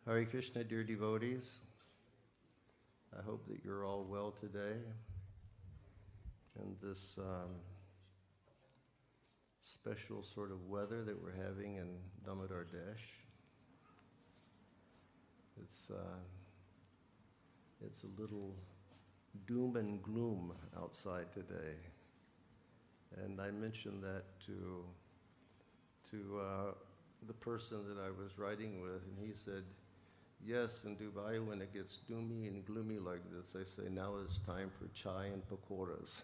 Hare Krishna, dear devotees. I hope that you're all well today. And this special sort of weather that we're having in Damodar Desh. It's a little doom and gloom outside today. And I mentioned that to the person that I was riding with, and he said, yes, in Dubai, when it gets doomy and gloomy like this, they say, now is time for chai and pakoras.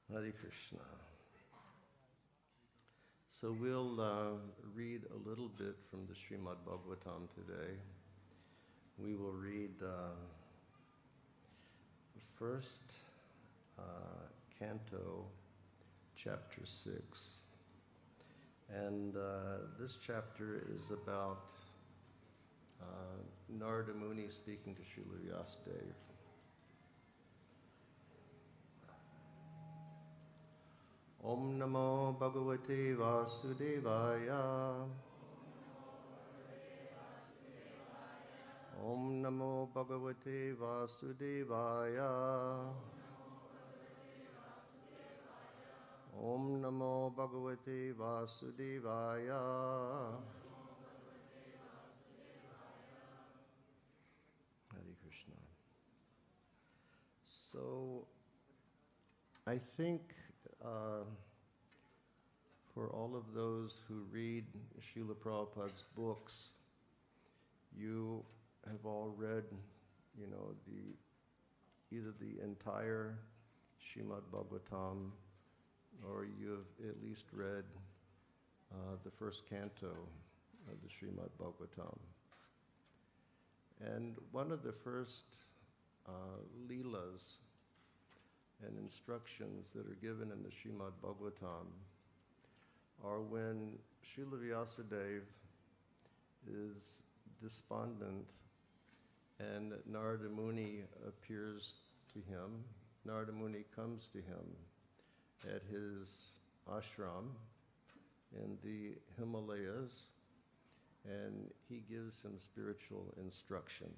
Hare Krishna. So we'll read a little bit from the Srimad Bhagavatam today. We will read the first canto, chapter 6. And this chapter is about Narada Muni speaking to Srila Vyasadeva. Om Namo Bhagavate Vasudevaya. Om Namo Bhagavate Vasudevaya. Om Namo Bhagavate Vasudevaya. Hare Krishna. So, I think for all of those who read Srila Prabhupada's books, you have all read, either the entire Srimad Bhagavatam, or you have at least read the first canto of the Srimad Bhagavatam. And one of the first leelas and instructions that are given in the Srimad Bhagavatam are when Srila Vyasadeva is despondent and Narada Muni appears to him. Narada Muni comes to him at his ashram in the Himalayas, and he gives him spiritual instruction.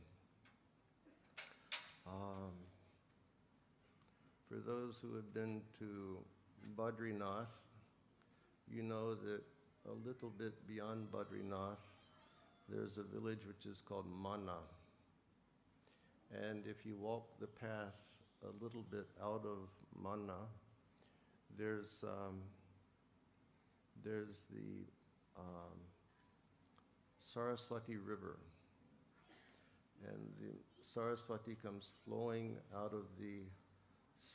For those who have been to Badrinath, you know that a little bit beyond Badrinath, there's a village which is called Mana. And if you walk the path a little bit out of Mana, there's the Saraswati River. And the Saraswati comes flowing out of the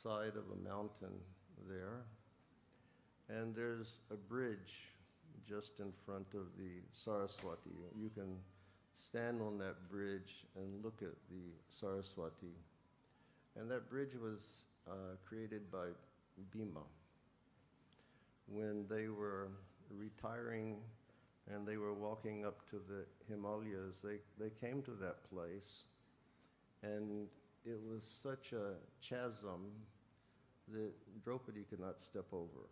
side of a mountain there. And there's a bridge just in front of the Saraswati. You can stand on that bridge and look at the Saraswati. And that bridge was created by Bhima. When they were retiring and they were walking up to the Himalayas, they came to that place, and it was such a chasm that Draupadi could not step over.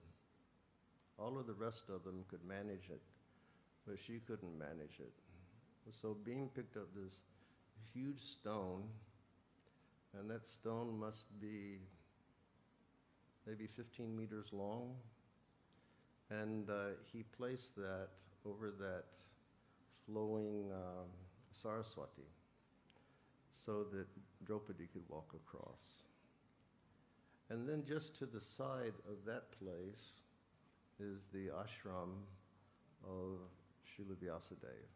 All of the rest of them could manage it, but she couldn't manage it. So Bhima picked up this huge stone, and that stone must be maybe 15 meters long, and he placed that over that flowing Saraswati so that Draupadi could walk across. And then just to the side of that place is the ashram of Srila Vyasadeva.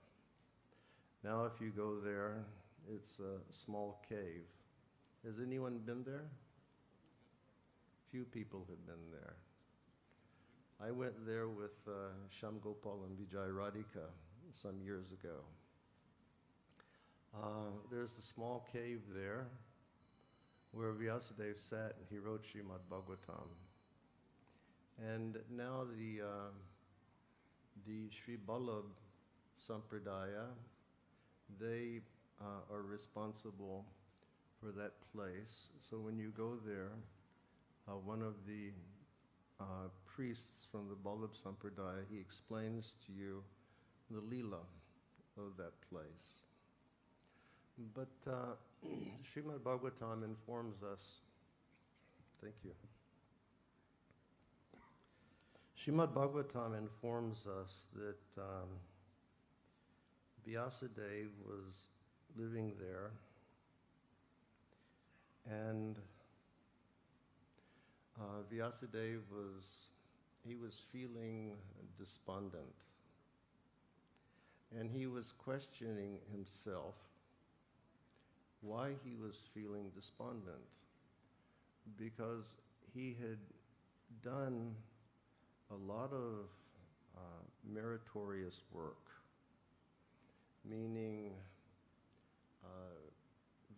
Now if you go there, it's a small cave. Has anyone been there? Few people have been there. I went there with Shyam Gopal and Vijay Radhika some years ago. There's a small cave there where Vyasadeva sat and he wrote Srimad Bhagavatam. And now the Sri Vallabh Sampradaya, they are responsible for that place. So when you go there, one of the priests from the Vallabh Sampradaya, he explains to you the Leela of that place. But Srimad Bhagavatam informs us, thank you. Srimad Bhagavatam informs us that Vyasadeva was living there, and Vyasadeva was feeling despondent, and he was questioning himself why he was feeling despondent, because he had done a lot of meritorious work, meaning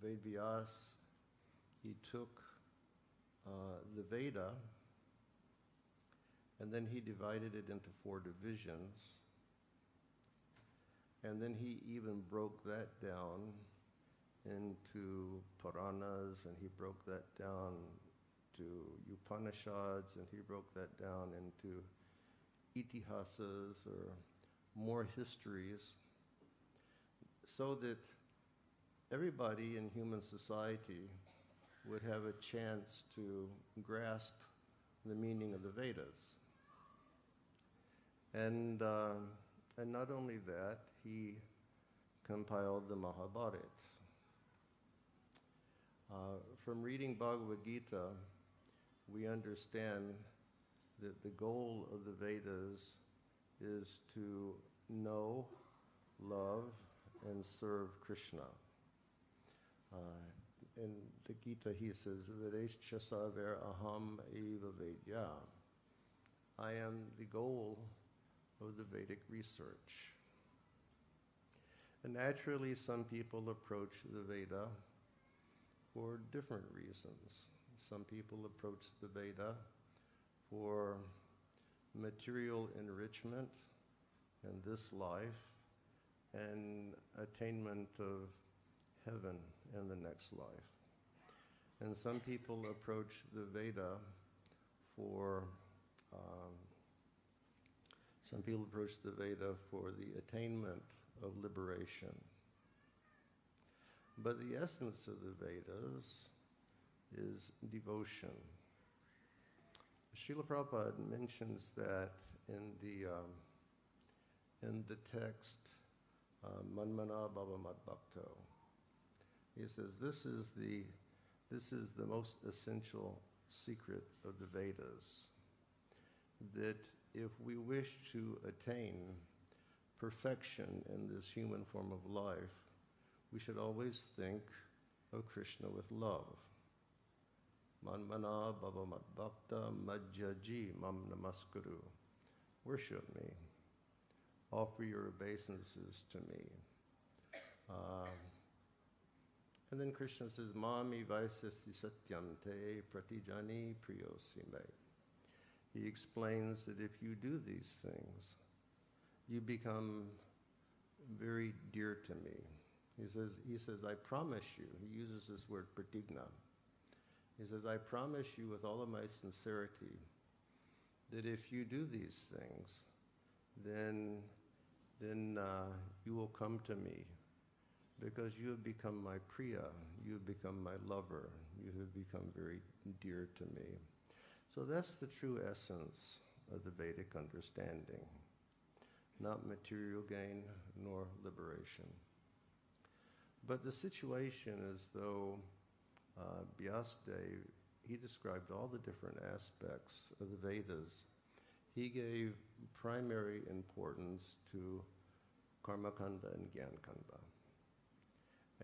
Vedvyas, he took the Veda and then he divided it into 4 divisions, and then he even broke that down into Puranas, and he broke that down to Upanishads, and he broke that down into Itihasas, or more histories, so that everybody in human society would have a chance to grasp the meaning of the Vedas. And not only that, he compiled the Mahabharata. From reading Bhagavad Gita, we understand that the goal of the Vedas is to know, love, and serve Krishna. In the Gita he says, Vedescha saver aham eva vedya. I am the goal of the Vedic research. And naturally, some people approach the Veda for different reasons. Some people approach the Veda for material enrichment in this life and attainment of heaven in the next life. And some people approach the Veda for the attainment of liberation. But the essence of the Vedas is devotion. Srila Prabhupada mentions that in the text, Manmana Bhava Mad Bhakto. He says this is the most essential secret of the Vedas, that if we wish to attain perfection in this human form of life, we should always think of Krishna with love. Manmana Bhava Mad Bhakta Madhyaji Mam Namaskuru. Worship me. Offer your obeisances to me. And then Krishna says, Mami Vaisasti Satyam Te Pratijani Priyosime. He explains that if you do these things, you become very dear to me. He says, I promise you, he uses this word pratigna. He says, I promise you with all of my sincerity that if you do these things, then you will come to me, because you have become my priya, you have become my lover, you have become very dear to me. So that's the true essence of the Vedic understanding, not material gain nor liberation. But the situation is though Vyasadeva, he described all the different aspects of the Vedas. He gave primary importance to Karmakanda and Gyankanda.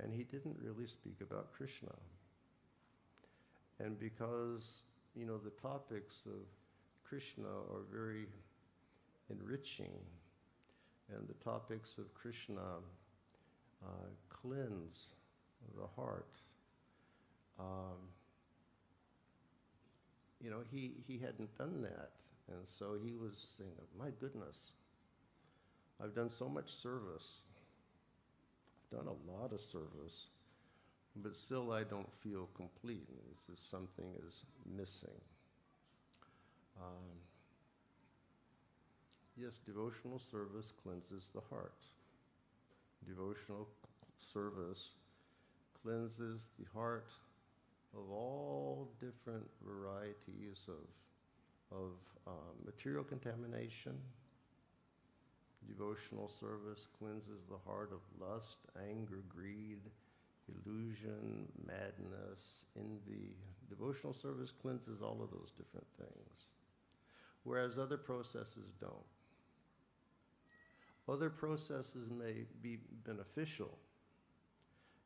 And he didn't really speak about Krishna. And because, the topics of Krishna are very enriching, and the topics of Krishna cleanse the heart, he hadn't done that. And so he was saying, my goodness, I've done so much service. I've done a lot of service, but still I don't feel complete. This is something is missing. Yes, devotional service cleanses the heart. devotional service cleanses the heart of all different varieties of material contamination. Devotional service cleanses the heart of lust, anger, greed, illusion, madness, envy. Devotional service cleanses all of those different things, whereas other processes don't. Other processes may be beneficial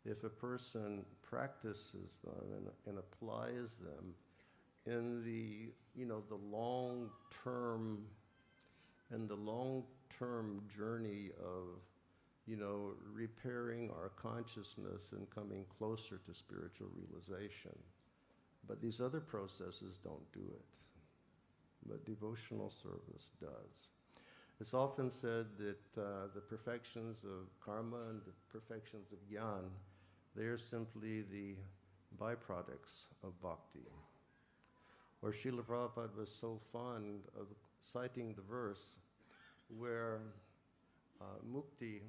if a person practices them and applies them in the long-term journey of repairing our consciousness and coming closer to spiritual realization. But these other processes don't do it. But devotional service does. It's often said that the perfections of karma and the perfections of jnana, they are simply the byproducts of bhakti. Or Srila Prabhupada was so fond of citing the verse where Mukti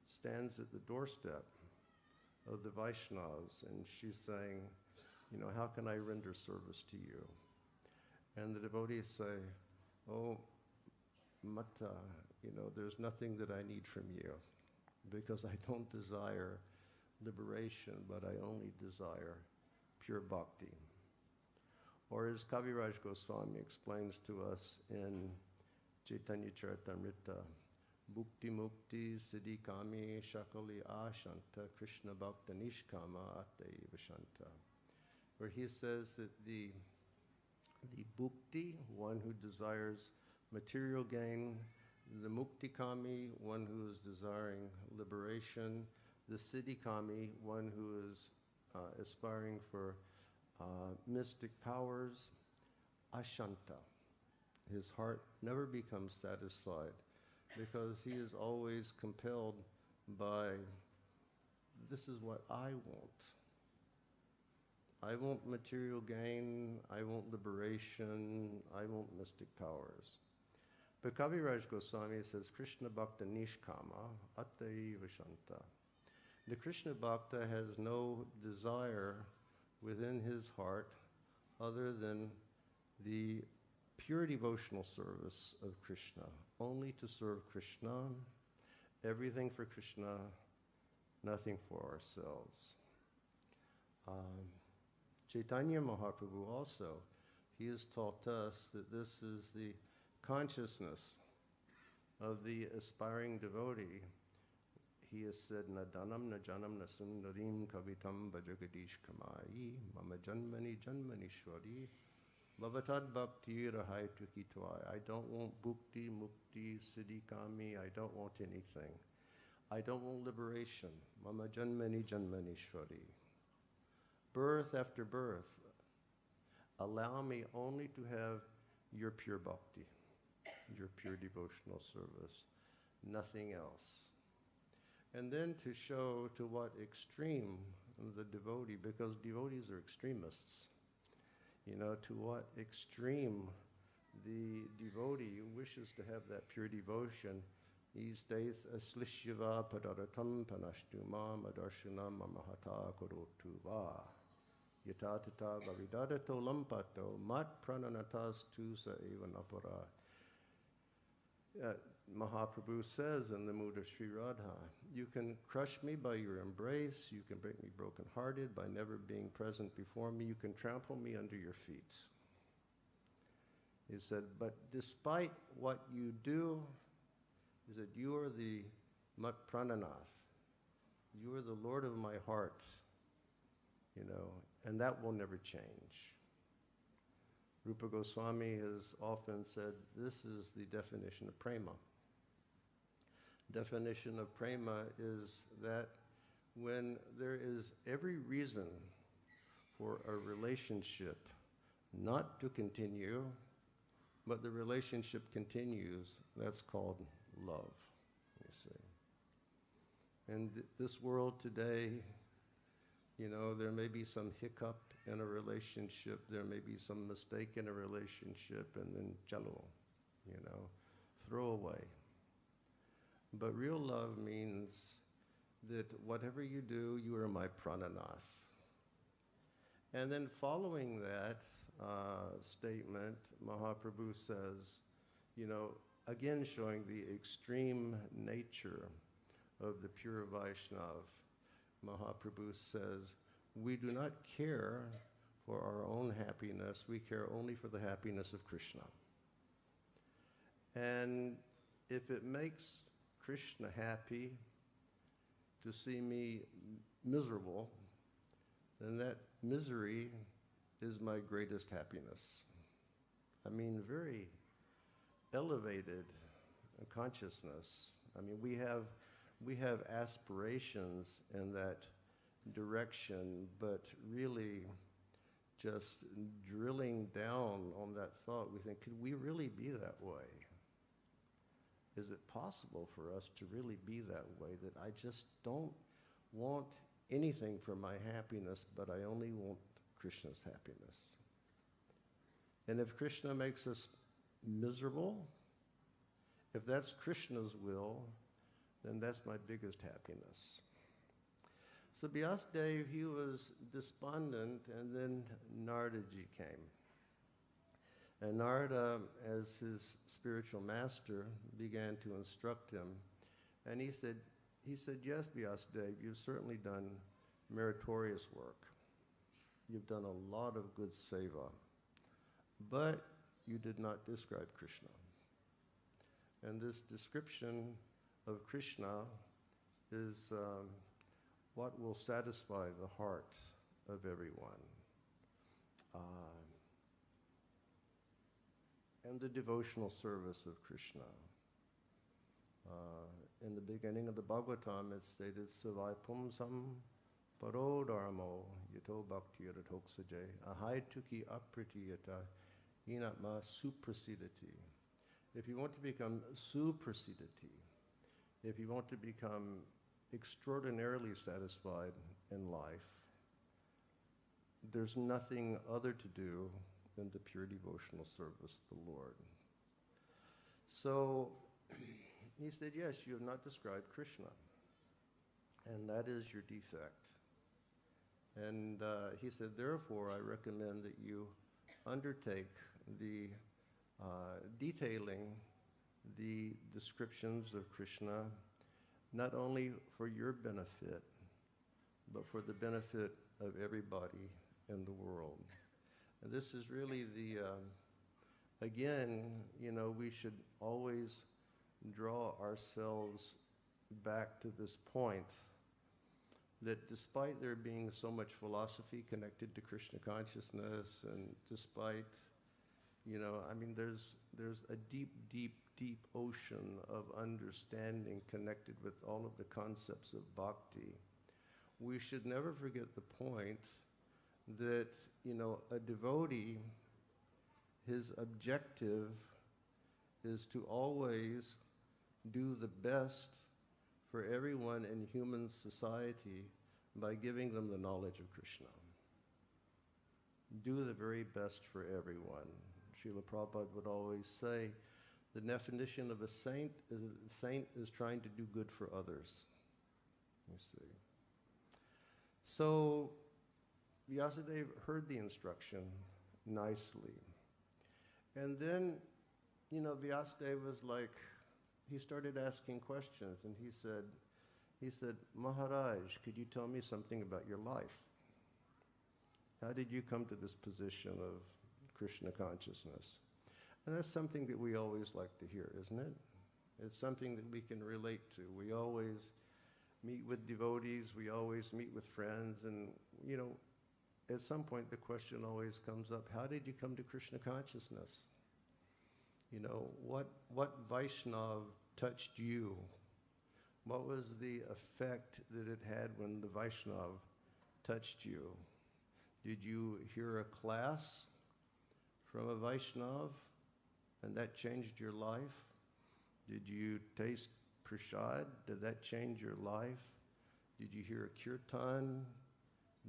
stands at the doorstep of the Vaishnavas, and she's saying, how can I render service to you? And the devotees say, oh, Mata, there's nothing that I need from you, because I don't desire liberation, but I only desire pure bhakti. Or as Kaviraj Goswami explains to us in Chaitanya Charitamrita, Bhukti Mukti Siddhi Kami Shakali Ashanta Krishna Bhakta Nishkama Ataiva Shanta, where he says that the Bhukti, one who desires material gain, the Mukti Kami, one who is desiring liberation, the Siddhi Kami, one who is aspiring for mystic powers, Ashanta. His heart never becomes satisfied because he is always compelled by, this is what I want. I want material gain, I want liberation, I want mystic powers. But Kaviraj Goswami says, Krishna Bhakta Nishkama Ataiva Shanta. The Krishna Bhakta has no desire within his heart other than the pure devotional service of Krishna, only to serve Krishna, everything for Krishna, nothing for ourselves. Chaitanya Mahaprabhu also, he has taught us that this is the consciousness of the aspiring devotee. He has said, Na dhanam, na janam, na sundarim kavitam bhajagadish kamayi, mama janmani janmanishwari, bhavatad bhakti rahai tukitwai. I don't want bhukti, mukti, siddhi kami. I don't want anything. I don't want liberation. Mama janmani janmanishwari. Birth after birth, allow me only to have your pure bhakti, your pure devotional service, nothing else. And then to show to what extreme the devotee, because devotees are extremists, to what extreme the devotee wishes to have that pure devotion. He states, Aslishiva padaratam panashtuma madarshanam mamahata korotu va. Yatatata vavidadato lampato mat prananatas tusa evanapara. Mahaprabhu says in the mood of Sri Radha, you can crush me by your embrace, you can break me brokenhearted by never being present before me, you can trample me under your feet. He said, but despite what you do, he said, you are the Mat Prananath, you are the Lord of my heart, and that will never change. Rupa Goswami has often said, this is the definition of prema. Definition of prema is that when there is every reason for a relationship not to continue, but the relationship continues, that's called love, you see. In this world today, there may be some hiccup in a relationship, there may be some mistake in a relationship, and then chalo, throw away. But real love means that whatever you do, you are my prananath. And then following that statement, Mahaprabhu says, again showing the extreme nature of the pure Vaishnav, Mahaprabhu says, we do not care for our own happiness, we care only for the happiness of Krishna. And if it makes Krishna happy to see me miserable, then that misery is my greatest happiness. I mean, very elevated consciousness. I mean, we have aspirations in that direction, but really just drilling down on that thought, we think, could we really be that way? Is it possible for us to really be that way, that I just don't want anything for my happiness, but I only want Krishna's happiness? And if Krishna makes us miserable, if that's Krishna's will, then that's my biggest happiness. So Vyasadeva, he was despondent, and then Naradaji came. And Narada, as his spiritual master, began to instruct him. And he said, yes, Vyasadeva, you've certainly done meritorious work. You've done a lot of good seva. But you did not describe Krishna. And this description of Krishna is what will satisfy the heart of everyone. And the devotional service of Krishna. In the beginning of the Bhagavatam, it stated, Savai pumsam paro dharmo yato bhakti yaratoksaje ahai tuki apritiyata inatma suprasidati. If you want to become suprasidati, if you want to become extraordinarily satisfied in life, there's nothing other to do than the pure devotional service to the Lord. So he said, yes, you have not described Krishna, and that is your defect. And he said, therefore, I recommend that you undertake the detailing the descriptions of Krishna, not only for your benefit, but for the benefit of everybody in the world. And this is really again, we should always draw ourselves back to this point, that despite there being so much philosophy connected to Krishna consciousness, and despite, there's a deep, deep, deep ocean of understanding connected with all of the concepts of bhakti, we should never forget the point that, a devotee, his objective is to always do the best for everyone in human society by giving them the knowledge of Krishna. Do the very best for everyone. Srila Prabhupada would always say, the definition of a saint is trying to do good for others. You see. So Vyasadeva heard the instruction nicely. And then, Vyasadeva was like, he started asking questions, and he said, Maharaj, could you tell me something about your life? How did you come to this position of Krishna consciousness? And that's something that we always like to hear, isn't it? It's something that we can relate to. We always meet with devotees, we always meet with friends, and, at some point the question always comes up, how did you come to Krishna consciousness? What Vaishnav touched you? What was the effect that it had when the Vaishnav touched you? Did you hear a class from a Vaishnav and that changed your life? Did you taste prasad? Did that change your life? Did you hear a kirtan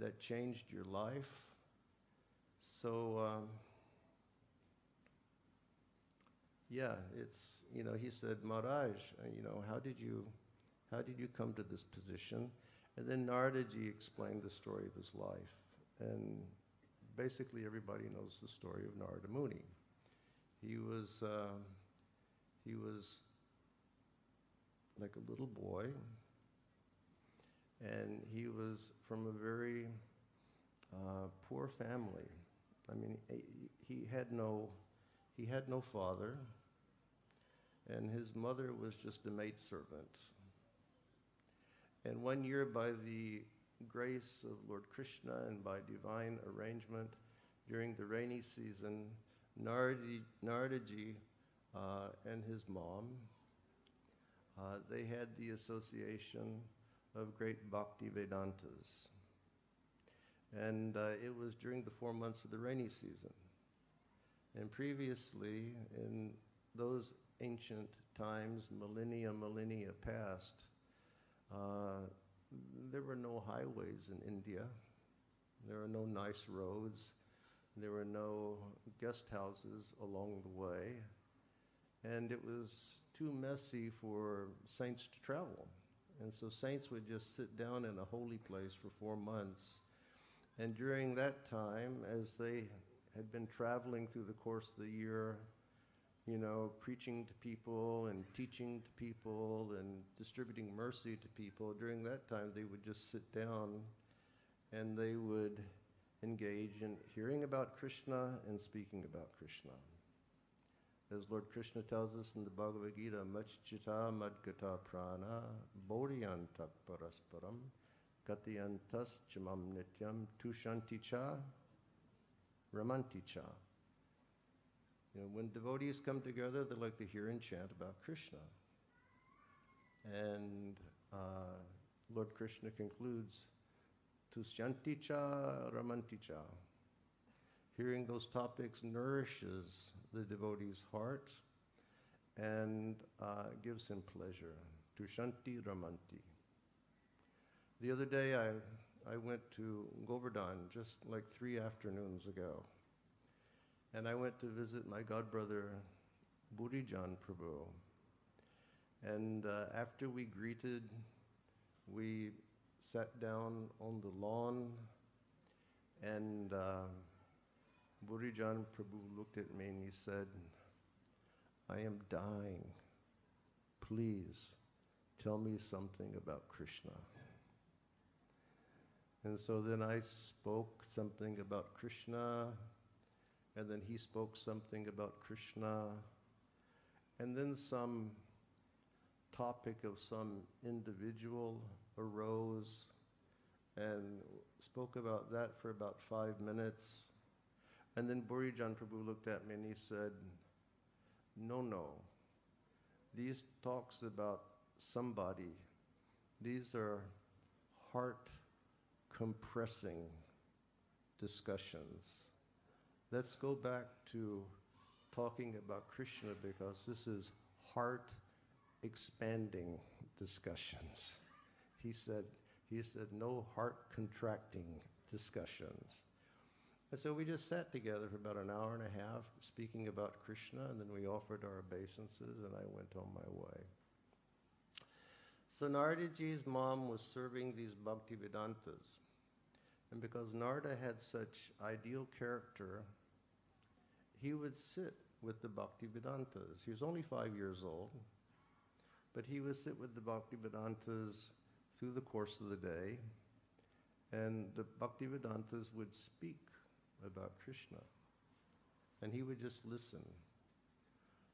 that changed your life? So, yeah, he said, Maharaj, how did you come to this position? And then Naradaji explained the story of his life. And basically everybody knows the story of Narada Muni. He was like a little boy, and he was from a very poor family. I mean, he had no father, and his mother was just a maidservant. And one year, by the grace of Lord Krishna and by divine arrangement, during the rainy season, Naradaji and his mom, they had the association of great Bhakti Vedantas. And it was during the 4 months of the rainy season. And previously, in those ancient times, millennia past, there were no highways in India. There were no nice roads. There were no guest houses along the way. And it was too messy for saints to travel. And so saints would just sit down in a holy place for 4 months. And during that time, as they had been traveling through the course of the year, preaching to people and teaching to people and distributing mercy to people, during that time they would just sit down and they would engage in hearing about Krishna and speaking about Krishna. As Lord Krishna tells us in the Bhagavad Gita, Machchita madgata prana bodhyantak parasparam katyantas chamam nityam tushanti cha ramanti cha. When devotees come together, they like to hear and chant about Krishna. And Lord Krishna concludes, Tusyanti cha ramanti cha. Hearing those topics nourishes the devotee's heart and gives him pleasure. Tushanti ramanti. The other day I went to Govardhan just like 3 afternoons ago. And I went to visit my godbrother, Burijan Prabhu. And after we greeted, we sat down on the lawn, and Burijan Prabhu looked at me and he said, I am dying. Please tell me something about Krishna. And so then I spoke something about Krishna, and then he spoke something about Krishna, and then some topic of some individual arose and spoke about that for about 5 minutes. And then Burijan Prabhu looked at me and he said, no, these talks about somebody, these are heart-compressing discussions. Let's go back to talking about Krishna, because this is heart-expanding discussions. He said no heart-contracting discussions. And so we just sat together for about an hour and a half speaking about Krishna, and then we offered our obeisances, and I went on my way. So Naradaji's mom was serving these Bhakti Vedantas. And because Narada had such ideal character, he would sit with the Bhakti Vedantas. He was only 5 years old, but he would sit with the Bhakti Vedantas through the course of the day, and the Bhakti Vedantas would speak about Krishna, and he would just listen.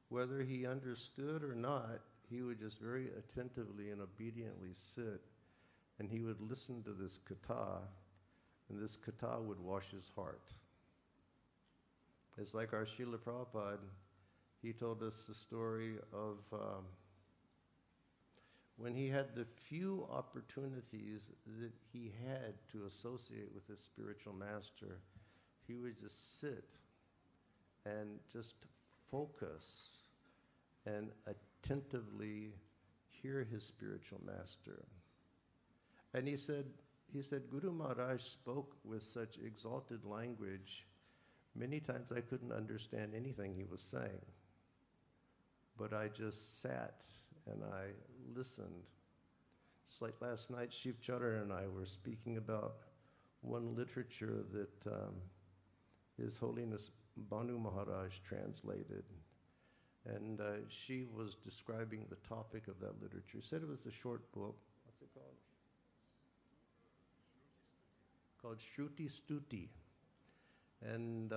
Whether he understood or not, he would just very attentively and obediently sit, and he would listen to this katha, and this katha would wash his heart. It's like our Srila Prabhupada, he told us the story of when he had the few opportunities that he had to associate with his spiritual master, he would just sit and just focus and attentively hear his spiritual master. And he said, Guru Maharaj spoke with such exalted language, many times I couldn't understand anything he was saying. but I just sat and I listened. Just like last night, Shiv Charan and I were speaking about one literature that His Holiness Banu Maharaj translated. And she was describing the topic of that literature. She said it was a short book. What's it called? Called Shruti Stuti. And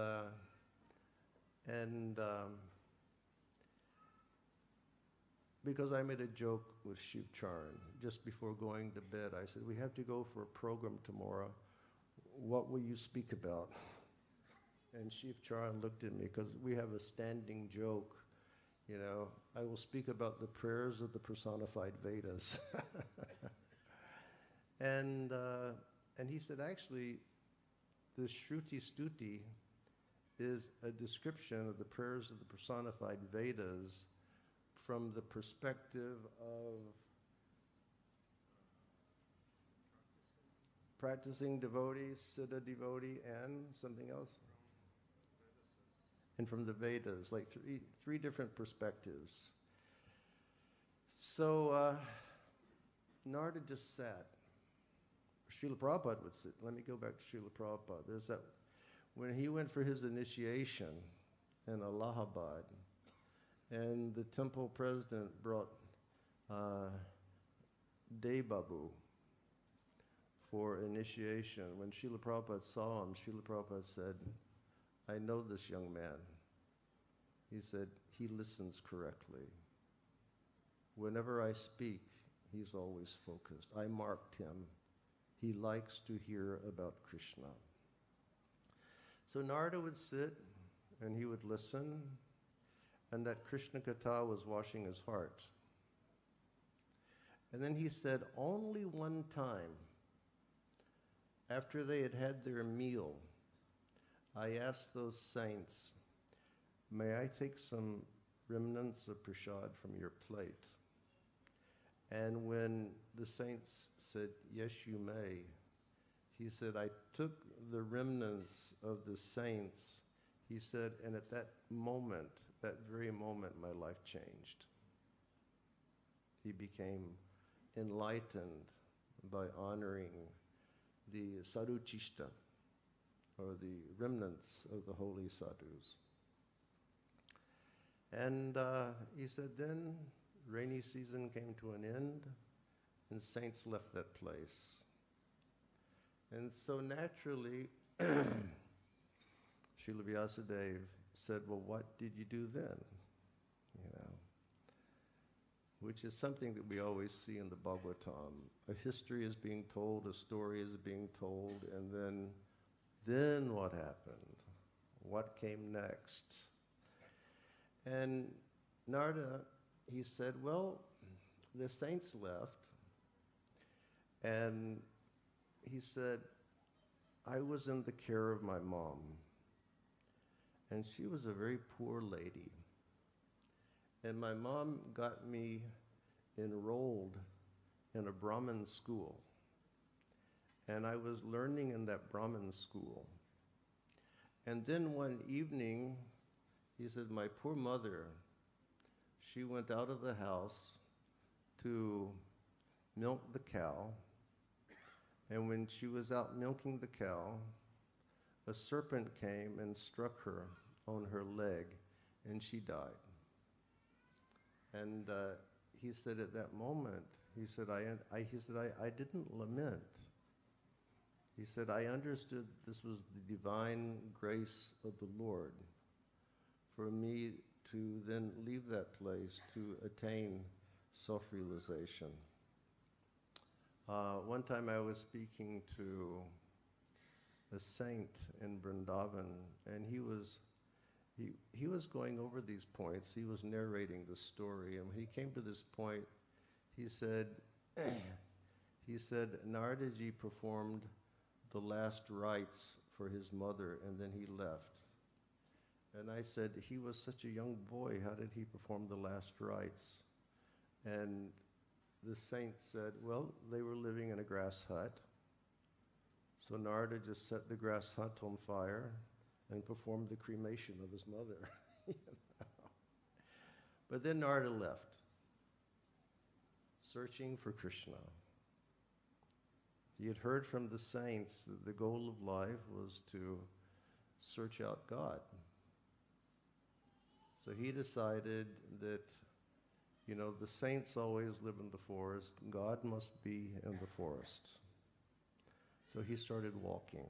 because I made a joke with Shiv Charan just before going to bed, I said, we have to go for a program tomorrow. What will you speak about? And Shiv Charan looked at me because we have a standing joke. You know, I will speak about the prayers of the personified Vedas. And he said, actually, the Shruti Stuti is a description of the prayers of the personified Vedas from the perspective of practicing devotees, Siddha devotee, and something else? And from the Vedas, like three different perspectives. So Narada just sat. Srila Prabhupada would sit. Let me go back to Srila Prabhupada. There's that, when he went for his initiation in Allahabad, and the temple president brought Debabu for initiation. When Srila Prabhupada saw him, Srila Prabhupada said, I know this young man. He said, he listens correctly. Whenever I speak, he's always focused. I marked him. He likes to hear about Krishna. So Narada would sit and he would listen, and that Krishna Katha was washing his heart. And then he said, only one time, after they had had their meal, I asked those saints, may I take some remnants of prasad from your plate? And when the saints said, yes, you may, he said, I took the remnants of the saints, he said, and at that moment, that very moment, my life changed. He became enlightened by honoring the sadhuchishta, or the remnants of the holy sadhus. And he said, then rainy season came to an end, and saints left that place. And so naturally, Srila Vyasadeva said, well, what did you do then? You know, which is something that we always see in the Bhagavatam. A history is being told, a story is being told, and then what happened? What came next? And Narada, he said, well, the saints left, and he said, I was in the care of my mom, and she was a very poor lady. And my mom got me enrolled in a Brahmin school. And I was learning in that Brahmin school. And then one evening, he said, my poor mother, she went out of the house to milk the cow. And when she was out milking the cow, a serpent came and struck her on her leg, and she died. And he said at that moment, he said, I didn't lament. He said, I understood this was the divine grace of the Lord for me to then leave that place to attain self-realization. One time I was speaking to a saint in Vrindavan, and he was going over these points. He was narrating the story, and when he came to this point, he said, Naradaji performed the last rites for his mother, and then he left. And I said, he was such a young boy, how did he perform the last rites? And the saint said, well, they were living in a grass hut. So Narada just set the grass hut on fire and performed the cremation of his mother. You know? But then Narada left, searching for Krishna. He had heard from the saints that the goal of life was to search out God. So he decided that, the saints always live in the forest. God must be in the forest. So he started walking.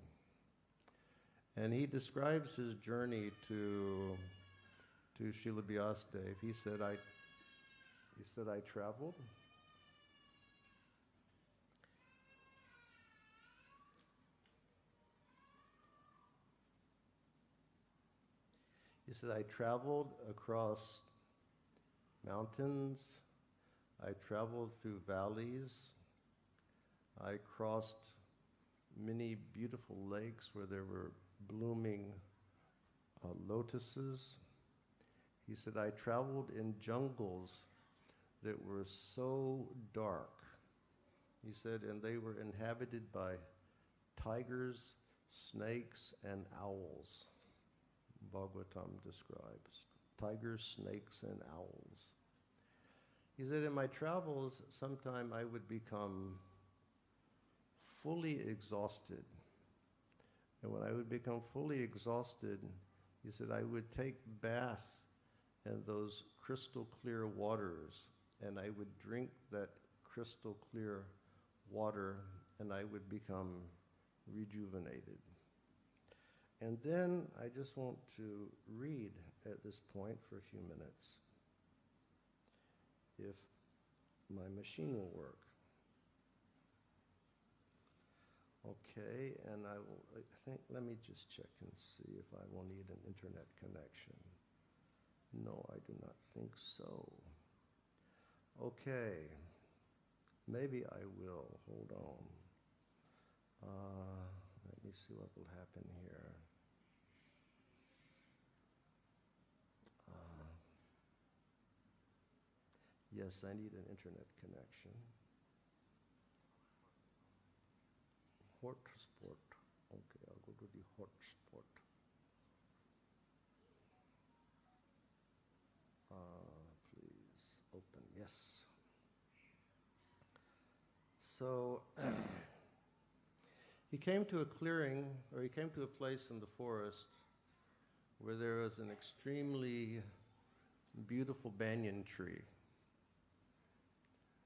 And he describes his journey to Srila Vyasadeva. He said, I traveled. He said, I traveled across mountains. I traveled through valleys. I crossed many beautiful lakes where there were blooming lotuses. He said, I traveled in jungles that were so dark. He said, and they were inhabited by tigers, snakes, and owls. Bhagavatam describes tigers, snakes, and owls. He said, in my travels, sometime I would become fully exhausted. And when I would become fully exhausted, he said, I would take bath in those crystal clear waters, and I would drink that crystal clear water, and I would become rejuvenated. And then I just want to read at this point for a few minutes, if my machine will work. Okay, and let me just check and see if I will need an internet connection. No, I do not think so. Okay, maybe I will. Hold on. Let me see what will happen here. Yes, I need an internet connection. Hotspot. Okay, I'll go to the hotspot. Please open. Yes. So he came to a clearing, or he came to a place in the forest where there was an extremely beautiful banyan tree.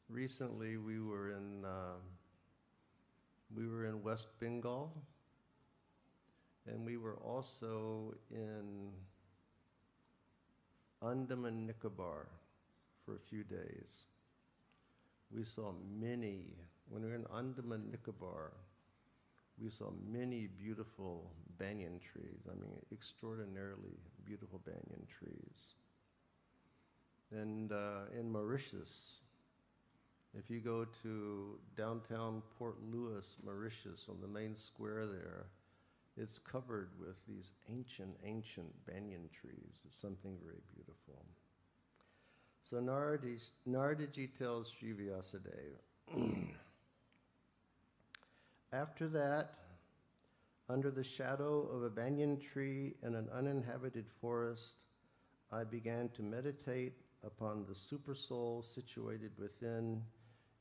Recently, we were in West Bengal, and we were also in Andaman and Nicobar for a few days. We saw many, when we were in Andaman and Nicobar, we saw many beautiful banyan trees. I mean, extraordinarily beautiful banyan trees. And in Mauritius, if you go to downtown Port Louis, Mauritius, on the main square there, it's covered with these ancient banyan trees. It's something very beautiful. So Naradaji tells Sri Vyasadeva, after that, under the shadow of a banyan tree in an uninhabited forest, I began to meditate upon the supersoul situated within,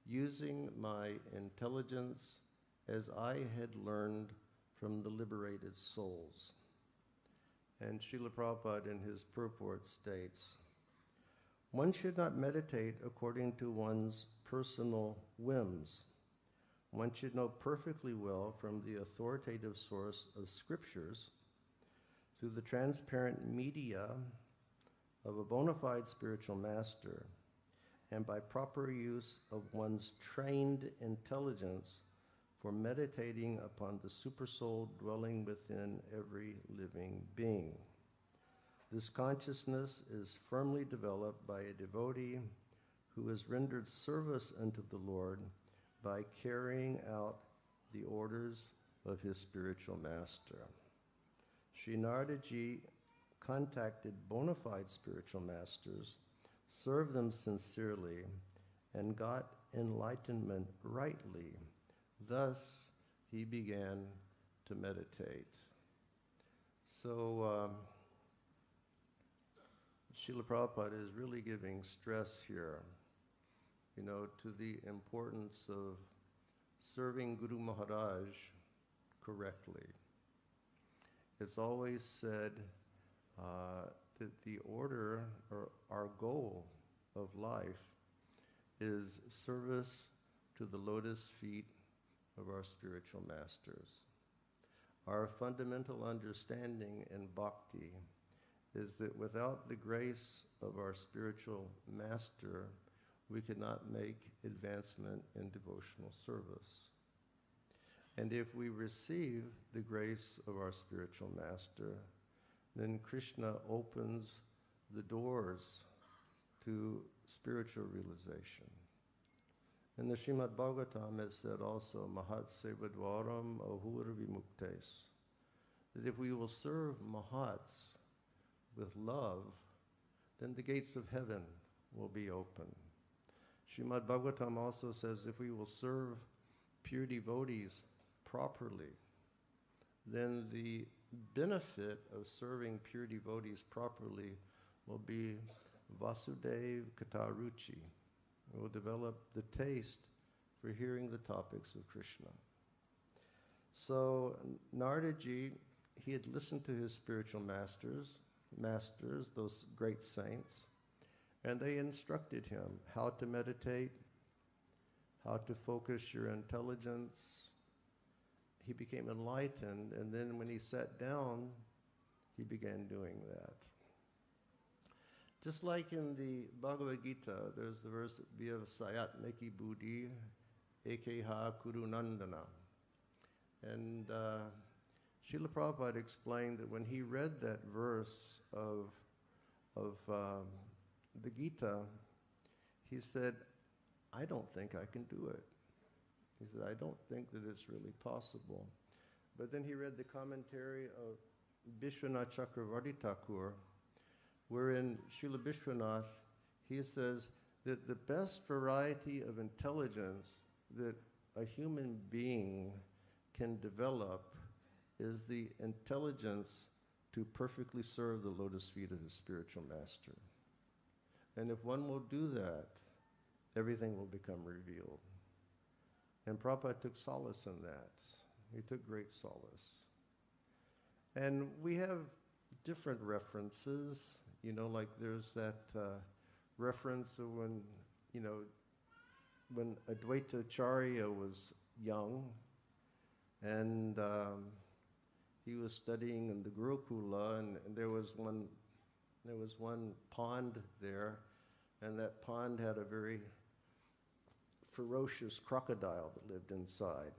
using my intelligence as I had learned from the liberated souls. And Srila Prabhupada in his purport states, one should not meditate according to one's personal whims. One should know perfectly well from the authoritative source of scriptures, through the transparent media of a bona fide spiritual master, and by proper use of one's trained intelligence for meditating upon the supersoul dwelling within every living being. This consciousness is firmly developed by a devotee who has rendered service unto the Lord by carrying out the orders of his spiritual master. Sri Naradaji contacted bona fide spiritual masters, served them sincerely, and got enlightenment rightly. Thus, he began to meditate. So, Srila Prabhupada is really giving stress here, to the importance of serving Guru Maharaj correctly. It's always said that the order or our goal of life is service to the lotus feet of our spiritual masters. Our fundamental understanding in bhakti is that without the grace of our spiritual master, we cannot make advancement in devotional service. And if we receive the grace of our spiritual master, then Krishna opens the doors to spiritual realization. In the Srimad Bhagavatam it said also, Mahat Sevadvaram Ahur Vimuktes, that if we will serve Mahats with love, then the gates of heaven will be open. Srimad Bhagavatam also says if we will serve pure devotees properly, then the benefit of serving pure devotees properly will be Vasudev Kataruchi. We will develop the taste for hearing the topics of Krishna. So Naradaji, he had listened to his spiritual masters, those great saints, and they instructed him how to meditate, how to focus your intelligence. He became enlightened, and then when he sat down, he began doing that. Just like in the Bhagavad Gita, there's the verse, Vyavasayat Meki Buddhi Ekeha Kurunandana. And Srila Prabhupada explained that when he read that verse of the Gita, he said, I don't think I can do it. He said, I don't think that it's really possible. But then he read the commentary of Vishwanath Chakravarti Thakur, wherein Srila Vishwanath, he says that the best variety of intelligence that a human being can develop is the intelligence to perfectly serve the lotus feet of his spiritual master. And if one will do that, everything will become revealed. And Prabhupada took solace in that. He took great solace. And we have different references, like there's that reference of when Advaita Acharya was young, and he was studying in the Gurukula, and there was one pond there, and that pond had a very ferocious crocodile that lived inside.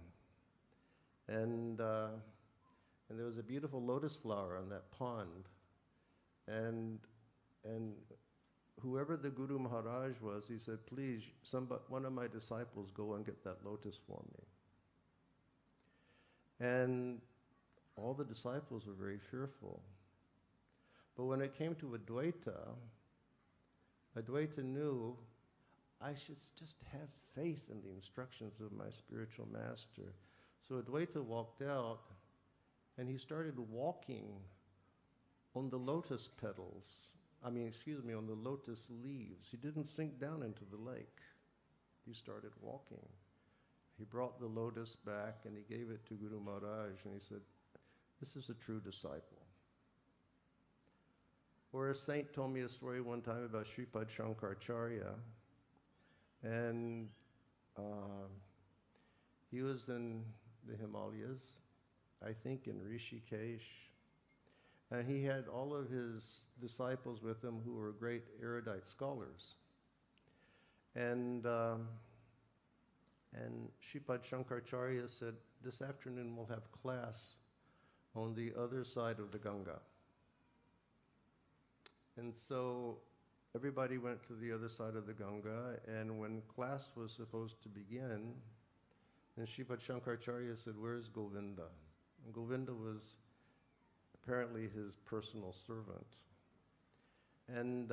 And there was a beautiful lotus flower on that pond. And whoever the Guru Maharaj was, he said, please, one of my disciples go and get that lotus for me. And all the disciples were very fearful. But when it came to Advaita knew, I should just have faith in the instructions of my spiritual master. So Advaita walked out, and he started walking on the lotus petals. On the lotus leaves. He didn't sink down into the lake. He started walking. He brought the lotus back, and he gave it to Guru Maharaj, and he said, this is a true disciple. Or a saint told me a story one time about Sripad Shankaracharya, and he was in the Himalayas, I think in Rishikesh, and he had all of his disciples with him who were great erudite scholars. And Sripad Shankaracharya said, this afternoon we'll have class on the other side of the Ganga. And so everybody went to the other side of the Ganga, and when class was supposed to begin, then Sripad Shankaracharya said, where's Govinda? And Govinda was apparently his personal servant. And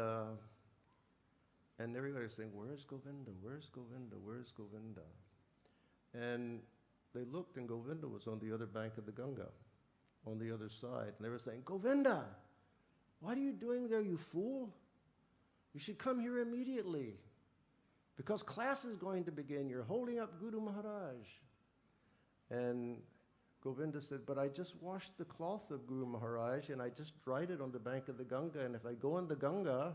everybody was saying, where's Govinda? Where's Govinda? Where's Govinda? And they looked, and Govinda was on the other bank of the Ganga, on the other side. And they were saying, Govinda, what are you doing there, you fool? You should come here immediately because class is going to begin. You're holding up Guru Maharaj. And Govinda said, but I just washed the cloth of Guru Maharaj and I just dried it on the bank of the Ganga. And if I go in the Ganga,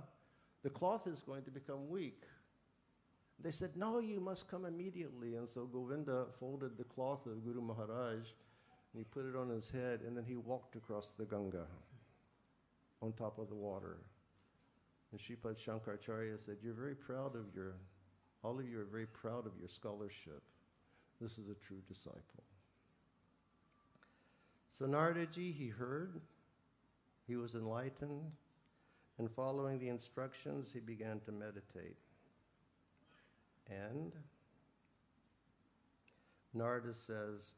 the cloth is going to become weak. They said, no, you must come immediately. And so Govinda folded the cloth of Guru Maharaj and he put it on his head and then he walked across the Ganga on top of the water. And Sripad Shankaracharya said, you're very proud of all of you are very proud of your scholarship. This is a true disciple. So Naradaji, he heard, he was enlightened, and following the instructions, he began to meditate. And Narada says,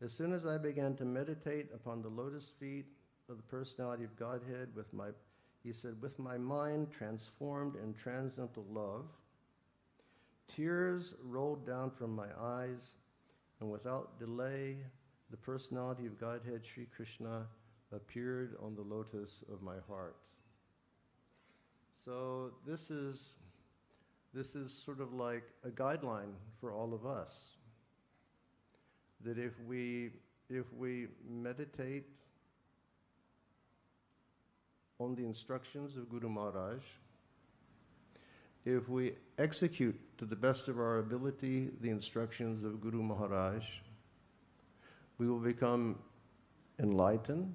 as soon as I began to meditate upon the lotus feet of the personality of Godhead he said, with my mind transformed in transcendental love, tears rolled down from my eyes, and without delay, the personality of Godhead, Sri Krishna, appeared on the lotus of my heart. So this is sort of like a guideline for all of us, that if we meditate on the instructions of Guru Maharaj, if we execute to the best of our ability the instructions of Guru Maharaj, we will become enlightened.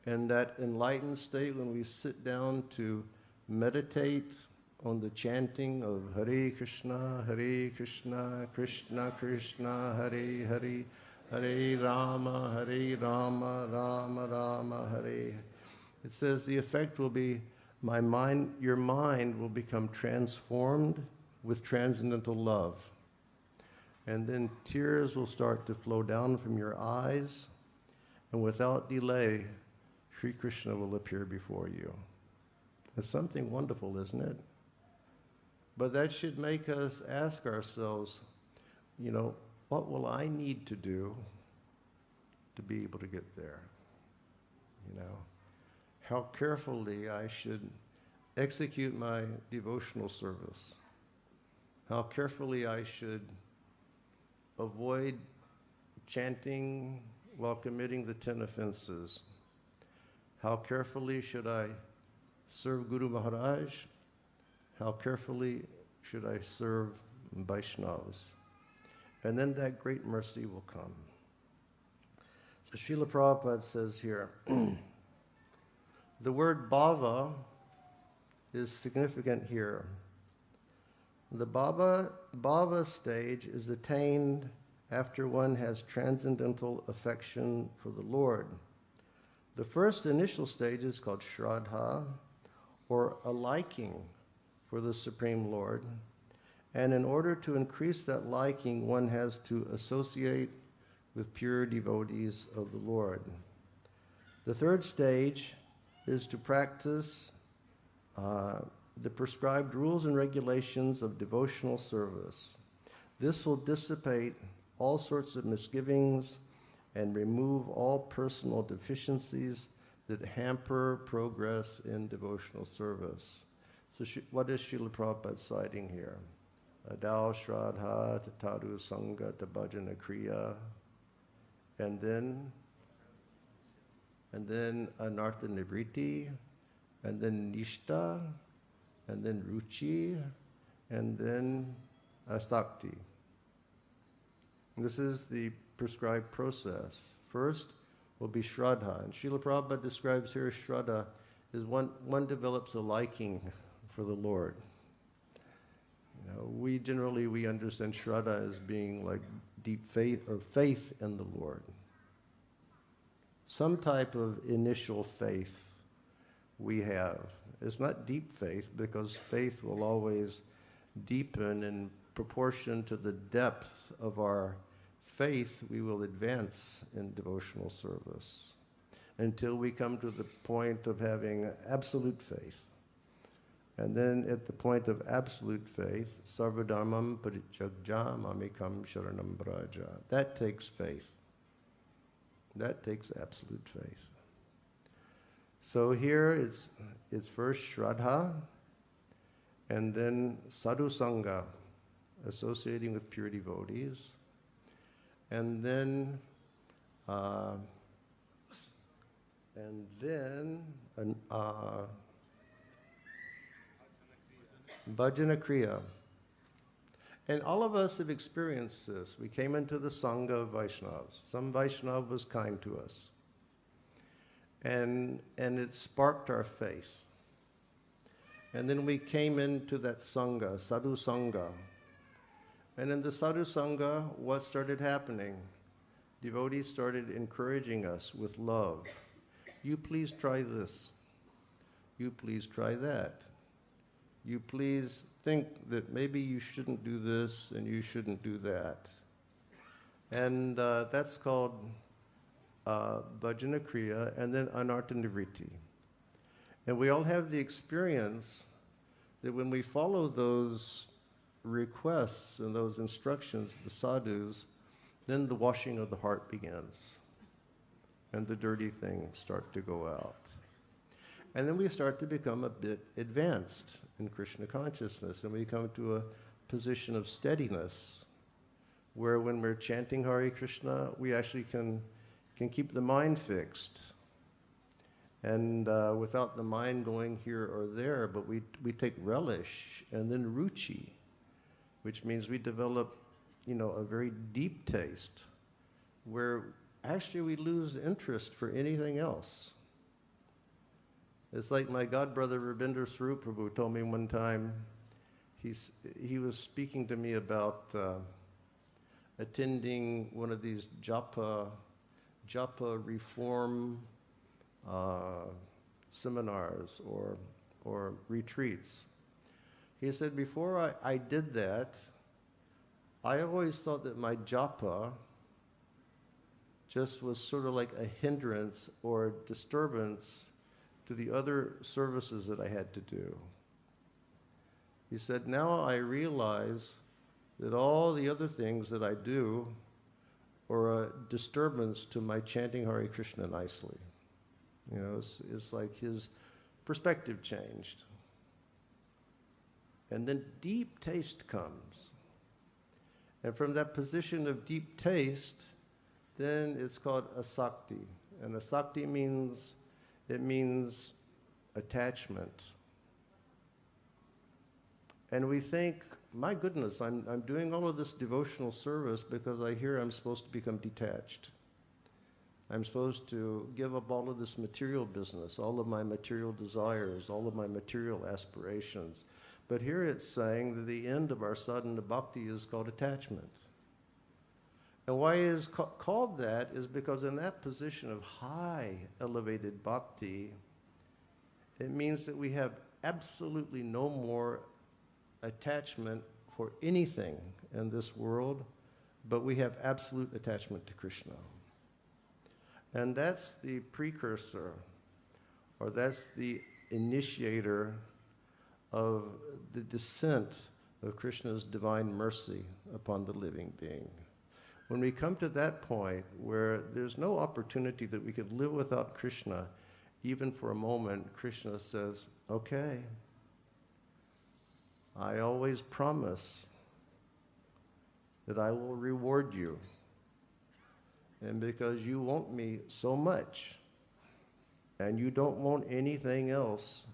And that enlightened state, when we sit down to meditate on the chanting of Hare Krishna, Krishna Krishna, Hare Hare, Hare Rama, Rama Rama, Hare. It says the effect will be your mind will become transformed with transcendental love. And then tears will start to flow down from your eyes, and without delay, Sri Krishna will appear before you. It's something wonderful, isn't it? But that should make us ask ourselves, what will I need to do to be able to get there? How carefully I should execute my devotional service. How carefully I should avoid chanting while committing the 10 offenses. How carefully should I serve Guru Maharaj? How carefully should I serve Vaishnavas? And then that great mercy will come. So Srila Prabhupada says here, the word bhava is significant here. The bhava stage is attained after one has transcendental affection for the Lord. The first initial stage is called shraddha, or a liking for the Supreme Lord. And in order to increase that liking, one has to associate with pure devotees of the Lord. The third stage is to practice the prescribed rules and regulations of devotional service. This will dissipate all sorts of misgivings and remove all personal deficiencies that hamper progress in devotional service. So what is Srila Prabhupada citing here? Adao Shraddha Tataru Sangha Tabhajana Kriya, and then Anartha Nivriti, and then Nishta, and then Ruchi, and then Astakti. This is the prescribed process. First will be Shraddha, and Srila Prabhupada describes here Shraddha is one develops a liking for the Lord. We generally understand Shraddha as being like deep faith or faith in the Lord. Some type of initial faith we have. It's not deep faith, because faith will always deepen in proportion to the depth of our faith. We will advance in devotional service until we come to the point of having absolute faith. And then at the point of absolute faith, sarvadharmam parityajya mamekam sharanam vraja. That takes faith. That takes absolute faith. So here it's first Shraddha, and then Sadhu Sangha, associating with pure devotees, and then Bhajana Kriya. And all of us have experienced this. We came into the Sangha of Vaishnavas. Some Vaishnava was kind to us. And it sparked our faith. And then we came into that Sangha, Sadhu Sangha. And in the Sadhu Sangha, what started happening? Devotees started encouraging us with love. You please try this. You please try that. You please think that maybe you shouldn't do this and you shouldn't do that. And that's called Bhajana Kriya, and then Anartha Nivritti. And we all have the experience that when we follow those requests and those instructions, the sadhus, then the washing of the heart begins. And the dirty things start to go out. And then we start to become a bit advanced in Krishna consciousness, and we come to a position of steadiness, where when we're chanting Hare Krishna, we actually can keep the mind fixed, and without the mind going here or there, but we take relish, and then ruchi, which means we develop, a very deep taste, where actually we lose interest for anything else. It's like my godbrother Rabindra Swarup Prabhu told me one time, he was speaking to me about attending one of these japa reform seminars or retreats. He said, before I did that, I always thought that my japa just was sort of like a hindrance or disturbance to the other services that I had to do. He said, now I realize that all the other things that I do are a disturbance to my chanting Hare Krishna nicely. It's like his perspective changed. And then deep taste comes. And from that position of deep taste, then it's called asakti. And asakti means attachment. And we think, my goodness, I'm doing all of this devotional service because I hear I'm supposed to become detached. I'm supposed to give up all of this material business, all of my material desires, all of my material aspirations. But here it's saying that the end of our sadhana bhakti is called attachment. And why it is called that is because in that position of high elevated bhakti, it means that we have absolutely no more attachment for anything in this world, but we have absolute attachment to Krishna. And that's the precursor, or that's the initiator of the descent of Krishna's divine mercy upon the living being. When we come to that point where there's no opportunity that we could live without Krishna, even for a moment, Krishna says, okay, I always promise that I will reward you. And because you want me so much, and you don't want anything else,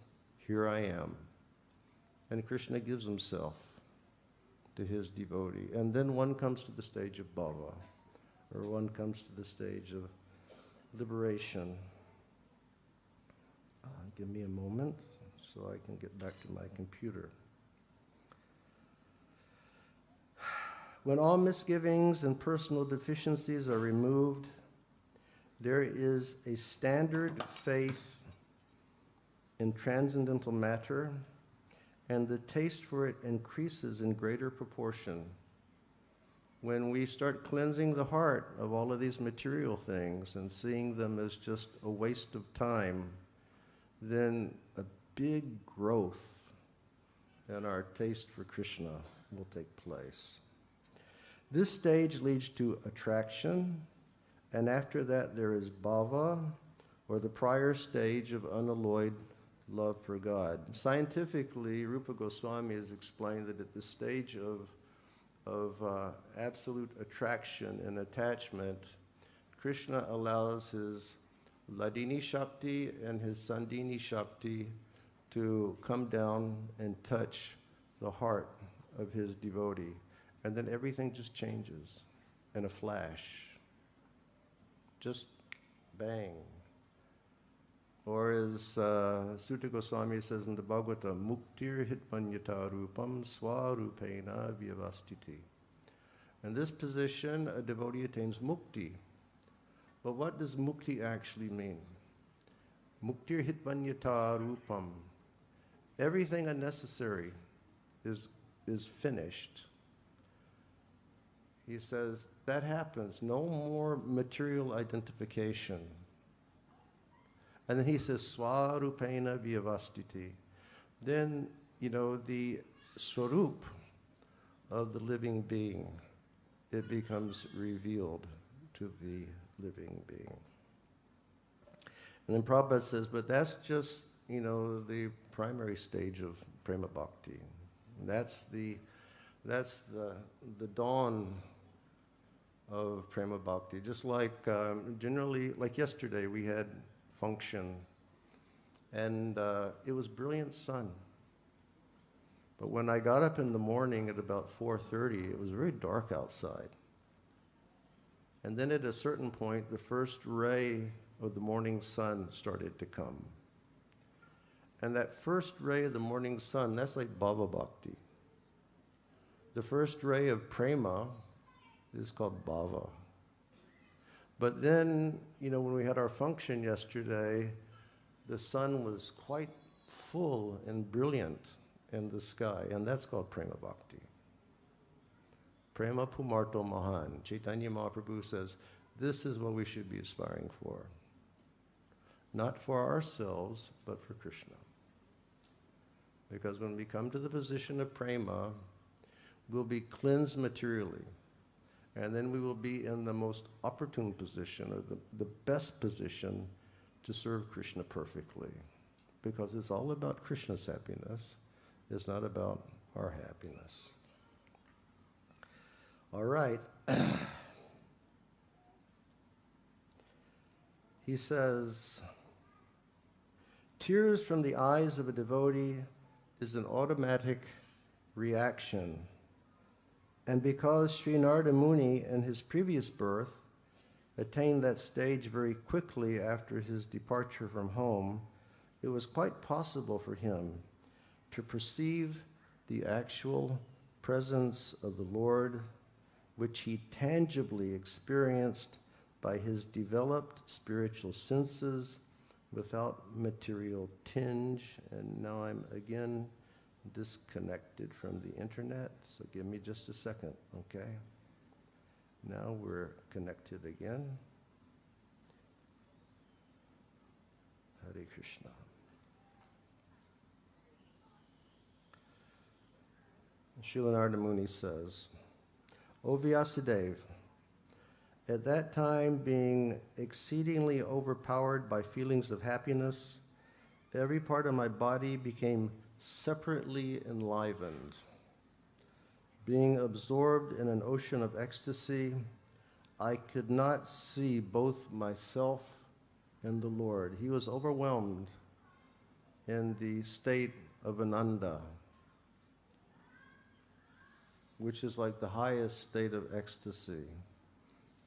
here I am. And Krishna gives himself to his devotee. And then one comes to the stage of bhava, or one comes to the stage of liberation. Give me a moment so I can get back to my computer. When all misgivings and personal deficiencies are removed, there is a standard faith in transcendental matter, and the taste for it increases in greater proportion. When we start cleansing the heart of all of these material things and seeing them as just a waste of time, then a big growth in our taste for Krishna will take place. This stage leads to attraction, and after that there is bhava, or the prior stage of unalloyed love for God. Scientifically, Rupa Goswami has explained that at the stage of absolute attraction and attachment, Krishna allows his Ladini Shakti and his Sandini Shakti to come down and touch the heart of his devotee. And then everything just changes in a flash. Just bang. Or as Sutta Goswami says in the Bhagavata, Muktir hitmanyata rupam swarupena vyavastiti. In this position, a devotee attains mukti. But what does mukti actually mean? Muktir hitmanyata rupam. Everything unnecessary is finished. He says that happens. No more material identification. And then he says, Swarupena vyavastiti. Then, the swarup of the living being, it becomes revealed to the living being. And then Prabhupada says, but that's just, the primary stage of prema bhakti. That's the dawn of prema bhakti. Just like generally, like yesterday, we had function, and it was brilliant sun. But when I got up in the morning at about 4:30, it was very dark outside. And then at a certain point, the first ray of the morning sun started to come. And that first ray of the morning sun, that's like Bhava Bhakti. The first ray of prema is called Bhava. But then, when we had our function yesterday, the sun was quite full and brilliant in the sky, and that's called Prema Bhakti. Prema Pumarto Mahan. Chaitanya Mahaprabhu says, this is what we should be aspiring for. Not for ourselves, but for Krishna. Because when we come to the position of prema, we'll be cleansed materially. And then we will be in the most opportune position, or the best position to serve Krishna perfectly. Because it's all about Krishna's happiness. It's not about our happiness. All right. He says, tears from the eyes of a devotee is an automatic reaction. And because Sri Narada Muni in his previous birth attained that stage very quickly after his departure from home, it was quite possible for him to perceive the actual presence of the Lord, which he tangibly experienced by his developed spiritual senses without material tinge. And now I'm again disconnected from the internet, so give me just a second, okay? Now we're connected again. Hare Krishna. Srila Narada Muni says, O Vyasadeva, at that time being exceedingly overpowered by feelings of happiness, every part of my body became separately enlivened. Being absorbed in an ocean of ecstasy, I could not see both myself and the Lord. He was overwhelmed in the state of Ananda, which is like the highest state of ecstasy.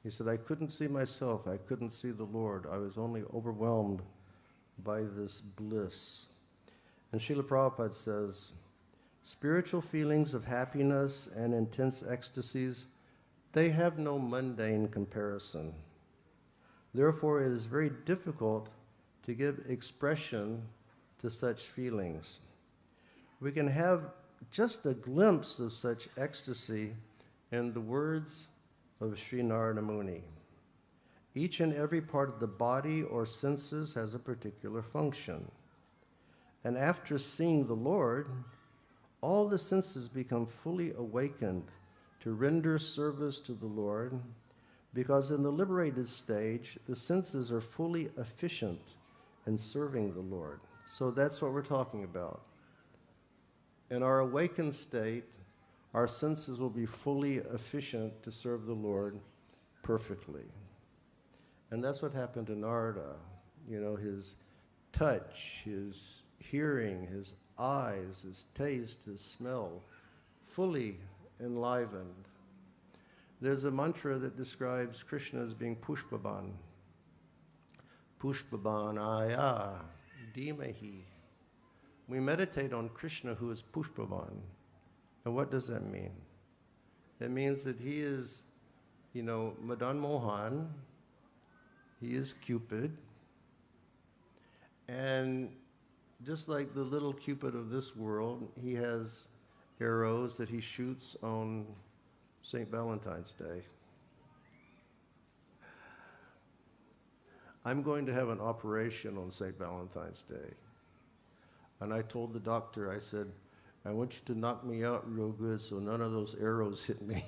He said, I couldn't see myself, I couldn't see the Lord. I was only overwhelmed by this bliss. And Srila Prabhupada says, spiritual feelings of happiness and intense ecstasies, they have no mundane comparison. Therefore, it is very difficult to give expression to such feelings. We can have just a glimpse of such ecstasy in the words of Sri Narada Muni. Each and every part of the body or senses has a particular function. And after seeing the Lord, all the senses become fully awakened to render service to the Lord, Because in the liberated stage, the senses are fully efficient in serving the Lord. So that's what we're talking about. In our awakened state, our senses will be fully efficient to serve the Lord perfectly. And that's what happened to Narada. You know, his touch, his hearing, his eyes, his taste, his smell, fully enlivened. There's a mantra that describes Krishna as being Pushpaban. Pushpaban aya dhimahi. We meditate on Krishna, who is Pushpavan. And what does that mean? It means that he is, you know, Madan Mohan, he is Cupid, and just like the little Cupid of this world, he has arrows that he shoots on St. Valentine's Day. I'm going to have an operation on St. Valentine's Day. And I told the doctor, I said, I want you to knock me out real good so none of those arrows hit me.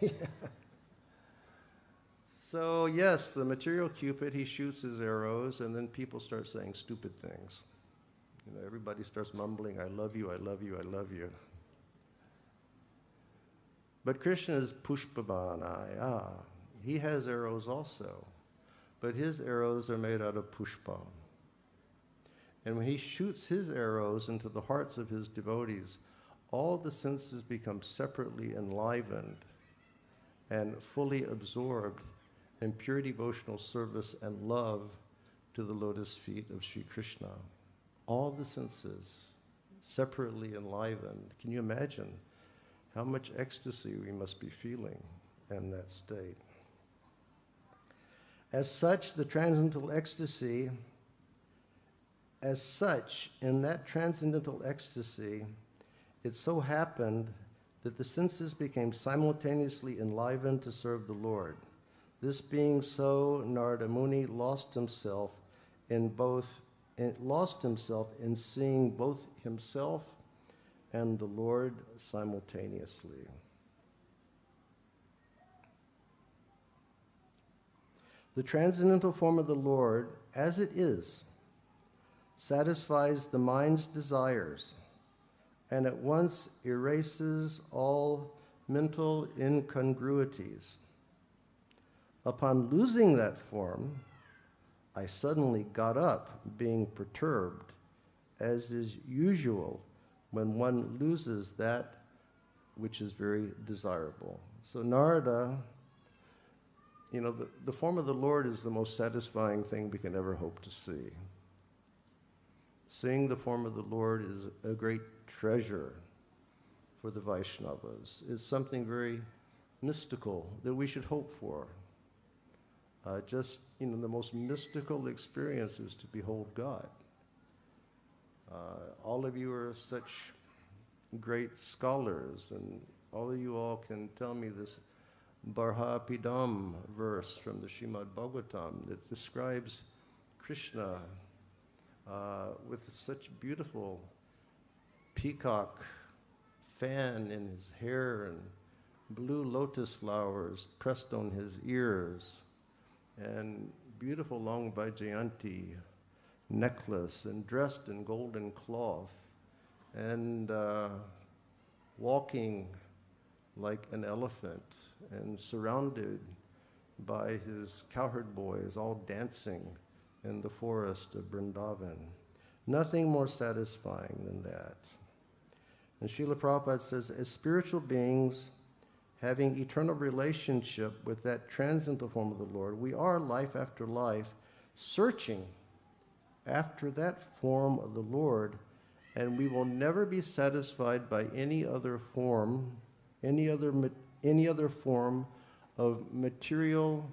So yes, the material Cupid, he shoots his arrows, and then people start saying stupid things. You know, everybody starts mumbling, I love you, I love you, I love you. But Krishna is Pushpavanaya. He has arrows also, but his arrows are made out of pushpa. And when he shoots his arrows into the hearts of his devotees, all the senses become separately enlivened and fully absorbed in pure devotional service and love to the lotus feet of Sri Krishna. All the senses separately enlivened. Can you imagine how much ecstasy we must be feeling in that state? As such, the transcendental ecstasy, in that transcendental ecstasy, it so happened that the senses became simultaneously enlivened to serve the Lord. This being so, Narada Muni lost himself in seeing both himself and the Lord simultaneously. The transcendental form of the Lord, as it is, satisfies the mind's desires and at once erases all mental incongruities. Upon losing that form, I suddenly got up, being perturbed, as is usual when one loses that which is very desirable. So Narada, you know, the form of the Lord is the most satisfying thing we can ever hope to see. Seeing the form of the Lord is a great treasure for the Vaishnavas. It's something very mystical that we should hope for. The most mystical experience is to behold God. All of you are such great scholars, and all of you all can tell me this Barhapidam verse from the Srimad Bhagavatam that describes Krishna with such beautiful peacock fan in his hair and blue lotus flowers pressed on his ears, and beautiful long Vaijayanti necklace, and dressed in golden cloth, and walking like an elephant, and surrounded by his cowherd boys, all dancing in the forest of Vrindavan. Nothing more satisfying than that. And Srila Prabhupada says, as spiritual beings, having eternal relationship with that transcendental form of the Lord, we are life after life searching after that form of the Lord, and we will never be satisfied by any other form, any other form of material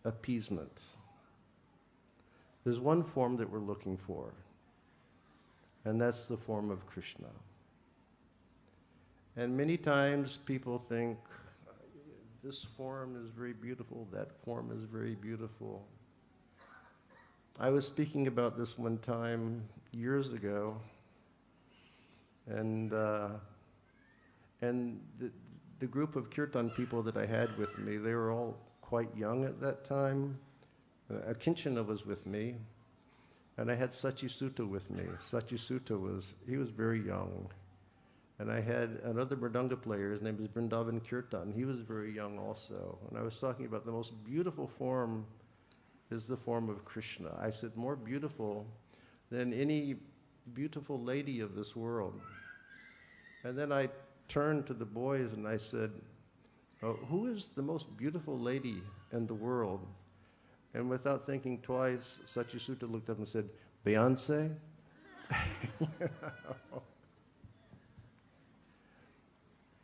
appeasement. There's one form that we're looking for, and that's the form of Krishna. And many times people think, this form is very beautiful, that form is very beautiful. I was speaking about this one time years ago, and the group of kirtan people that I had with me, they were all quite young at that time. Akinchana was with me, and I had Sachi Sutta with me. Sachi Sutta he was very young. And I had another mridanga player, his name was Vrindavan Kirtan. He was very young also. And I was talking about the most beautiful form is the form of Krishna. I said, more beautiful than any beautiful lady of this world. And then I turned to the boys and I said, oh, who is the most beautiful lady in the world? And without thinking twice, Sachi Sutta looked up and said, Beyonce?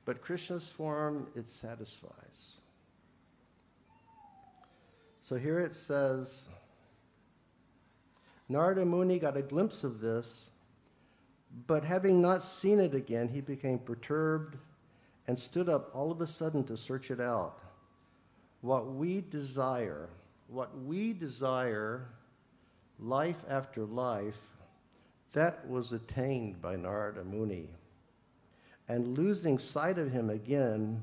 But Krishna's form, it satisfies. So here it says, Narada Muni got a glimpse of this, but having not seen it again, he became perturbed and stood up all of a sudden to search it out. What we desire, life after life, that was attained by Narada Muni. And losing sight of him again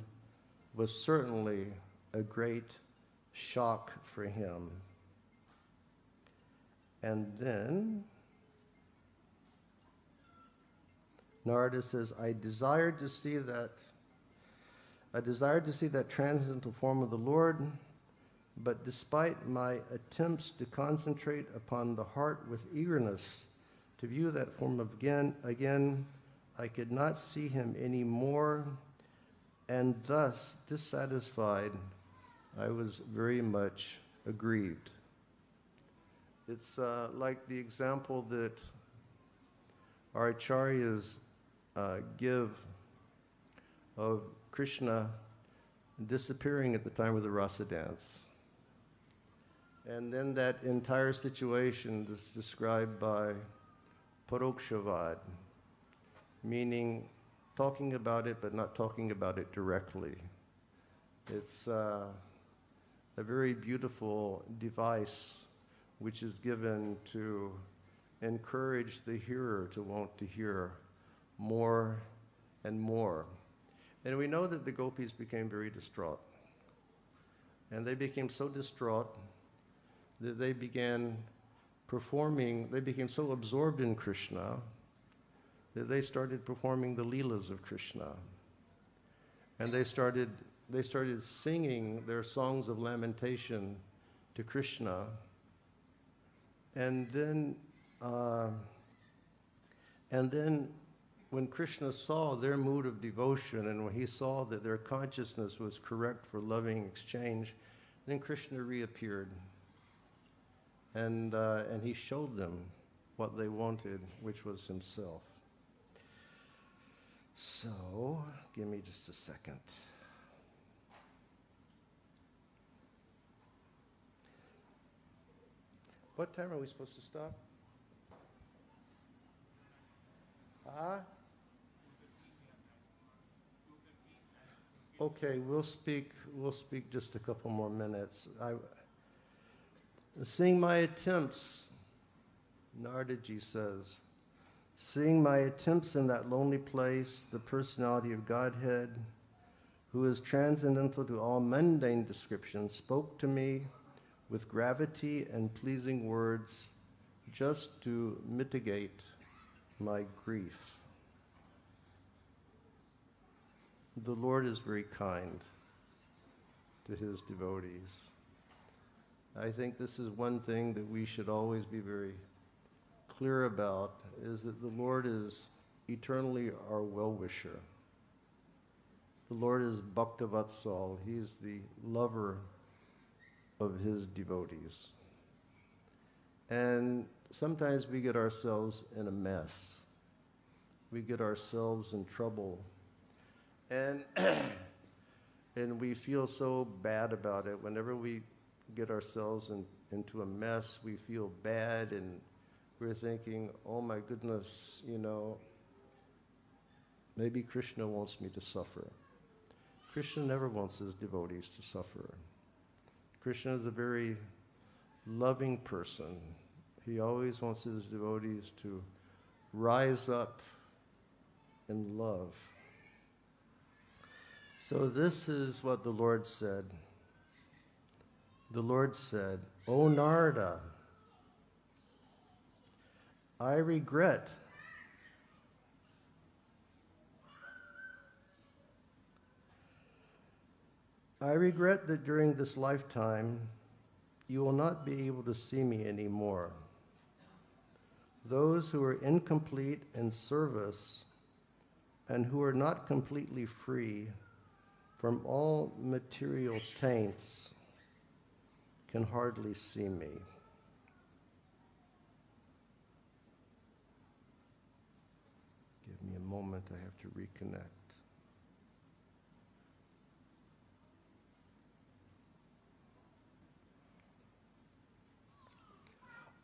was certainly a great shock for him. And then Narada says, I desired to see that transcendental form of the Lord, but despite my attempts to concentrate upon the heart with eagerness to view that form again, I could not see him any more, and thus dissatisfied, I was very much aggrieved. It's like the example that our acharyas give of Krishna disappearing at the time of the rasa dance. And then that entire situation is described by parokshavad, meaning talking about it but not talking about it directly. It's a very beautiful device which is given to encourage the hearer to want to hear more and more. And we know that the gopis became very distraught. And they became so distraught that they began performing, they became so absorbed in Krishna that they started performing the leelas of Krishna. And they started singing their songs of lamentation to Krishna. And then when Krishna saw their mood of devotion and when he saw that their consciousness was correct for loving exchange, then Krishna reappeared. And he showed them what they wanted, which was himself. So, give me just a second. What time are we supposed to stop? Okay, we'll speak just a couple more minutes. Seeing my attempts, Naradaji says, seeing my attempts in that lonely place, the personality of Godhead, who is transcendental to all mundane descriptions, spoke to me with gravity and pleasing words just to mitigate my grief. The Lord is very kind to his devotees. I think this is one thing that we should always be very clear about, is that the Lord is eternally our well-wisher. The Lord is Bhaktavatsal. He is the lover of his devotees. And sometimes we get ourselves in a mess. We get ourselves in trouble. And we feel so bad about it. Whenever we get ourselves into a mess, we feel bad, and we're thinking, oh my goodness, maybe Krishna wants me to suffer. Krishna never wants his devotees to suffer. Krishna is a very loving person. He always wants his devotees to rise up in love. So this is what the Lord said. the Lord said, "O Narada, I regret that during this lifetime you will not be able to see me anymore. Those who are incomplete in service and who are not completely free from all material taints can hardly see me." Give me a moment, I have to reconnect.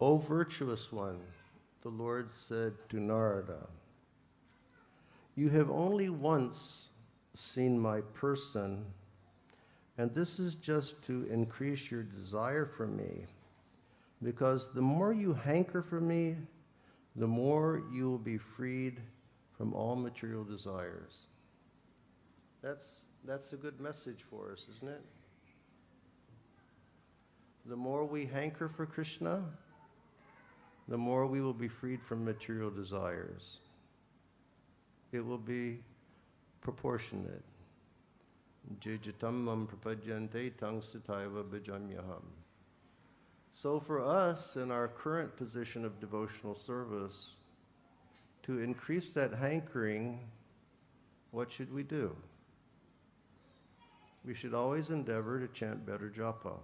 "O virtuous one," the Lord said to Narada, "you have only once seen my person, and this is just to increase your desire for me, because the more you hanker for me, the more you will be freed from all material desires." That's a good message for us, isn't it? The more we hanker for Krishna, the more we will be freed from material desires. It will be proportionate. Jejatammam prapadyante tangsataiva bhajamyaham. So for us, in our current position of devotional service, to increase that hankering, what should we do? We should always endeavor to chant better japa.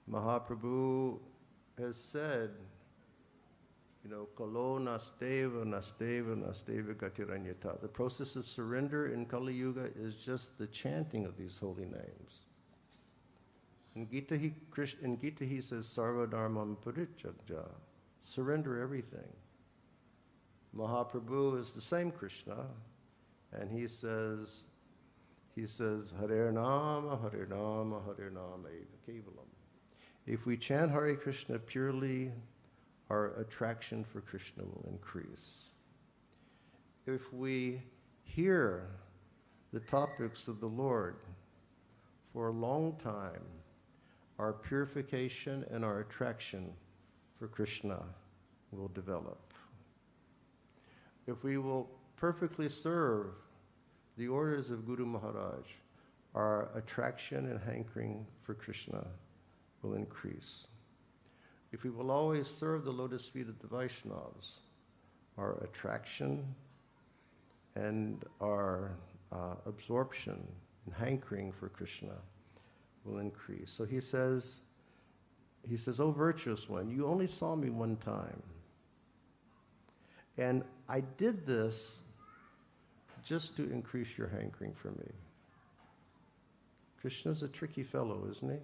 Mahaprabhu has said, Kalo nasteva, nasteva, nasteva gatiranyata. The process of surrender in Kali Yuga is just the chanting of these holy names. In Gita he says, Sarva dharmam parityajya, surrender everything. Mahaprabhu is the same Krishna, and he says, Hare Nama, Hare Nama, Hare Nama eva kevalam. If we chant Hare Krishna purely, our attraction for Krishna will increase. If we hear the topics of the Lord for a long time, our purification and our attraction for Krishna will develop. If we will perfectly serve the orders of Guru Maharaj, our attraction and hankering for Krishna will increase. If we will always serve the lotus feet of the Vaishnavas, our attraction and our absorption and hankering for Krishna will increase. So he says, "O virtuous one, you only saw me one time. And I did this just to increase your hankering for me." Krishna's a tricky fellow, isn't he?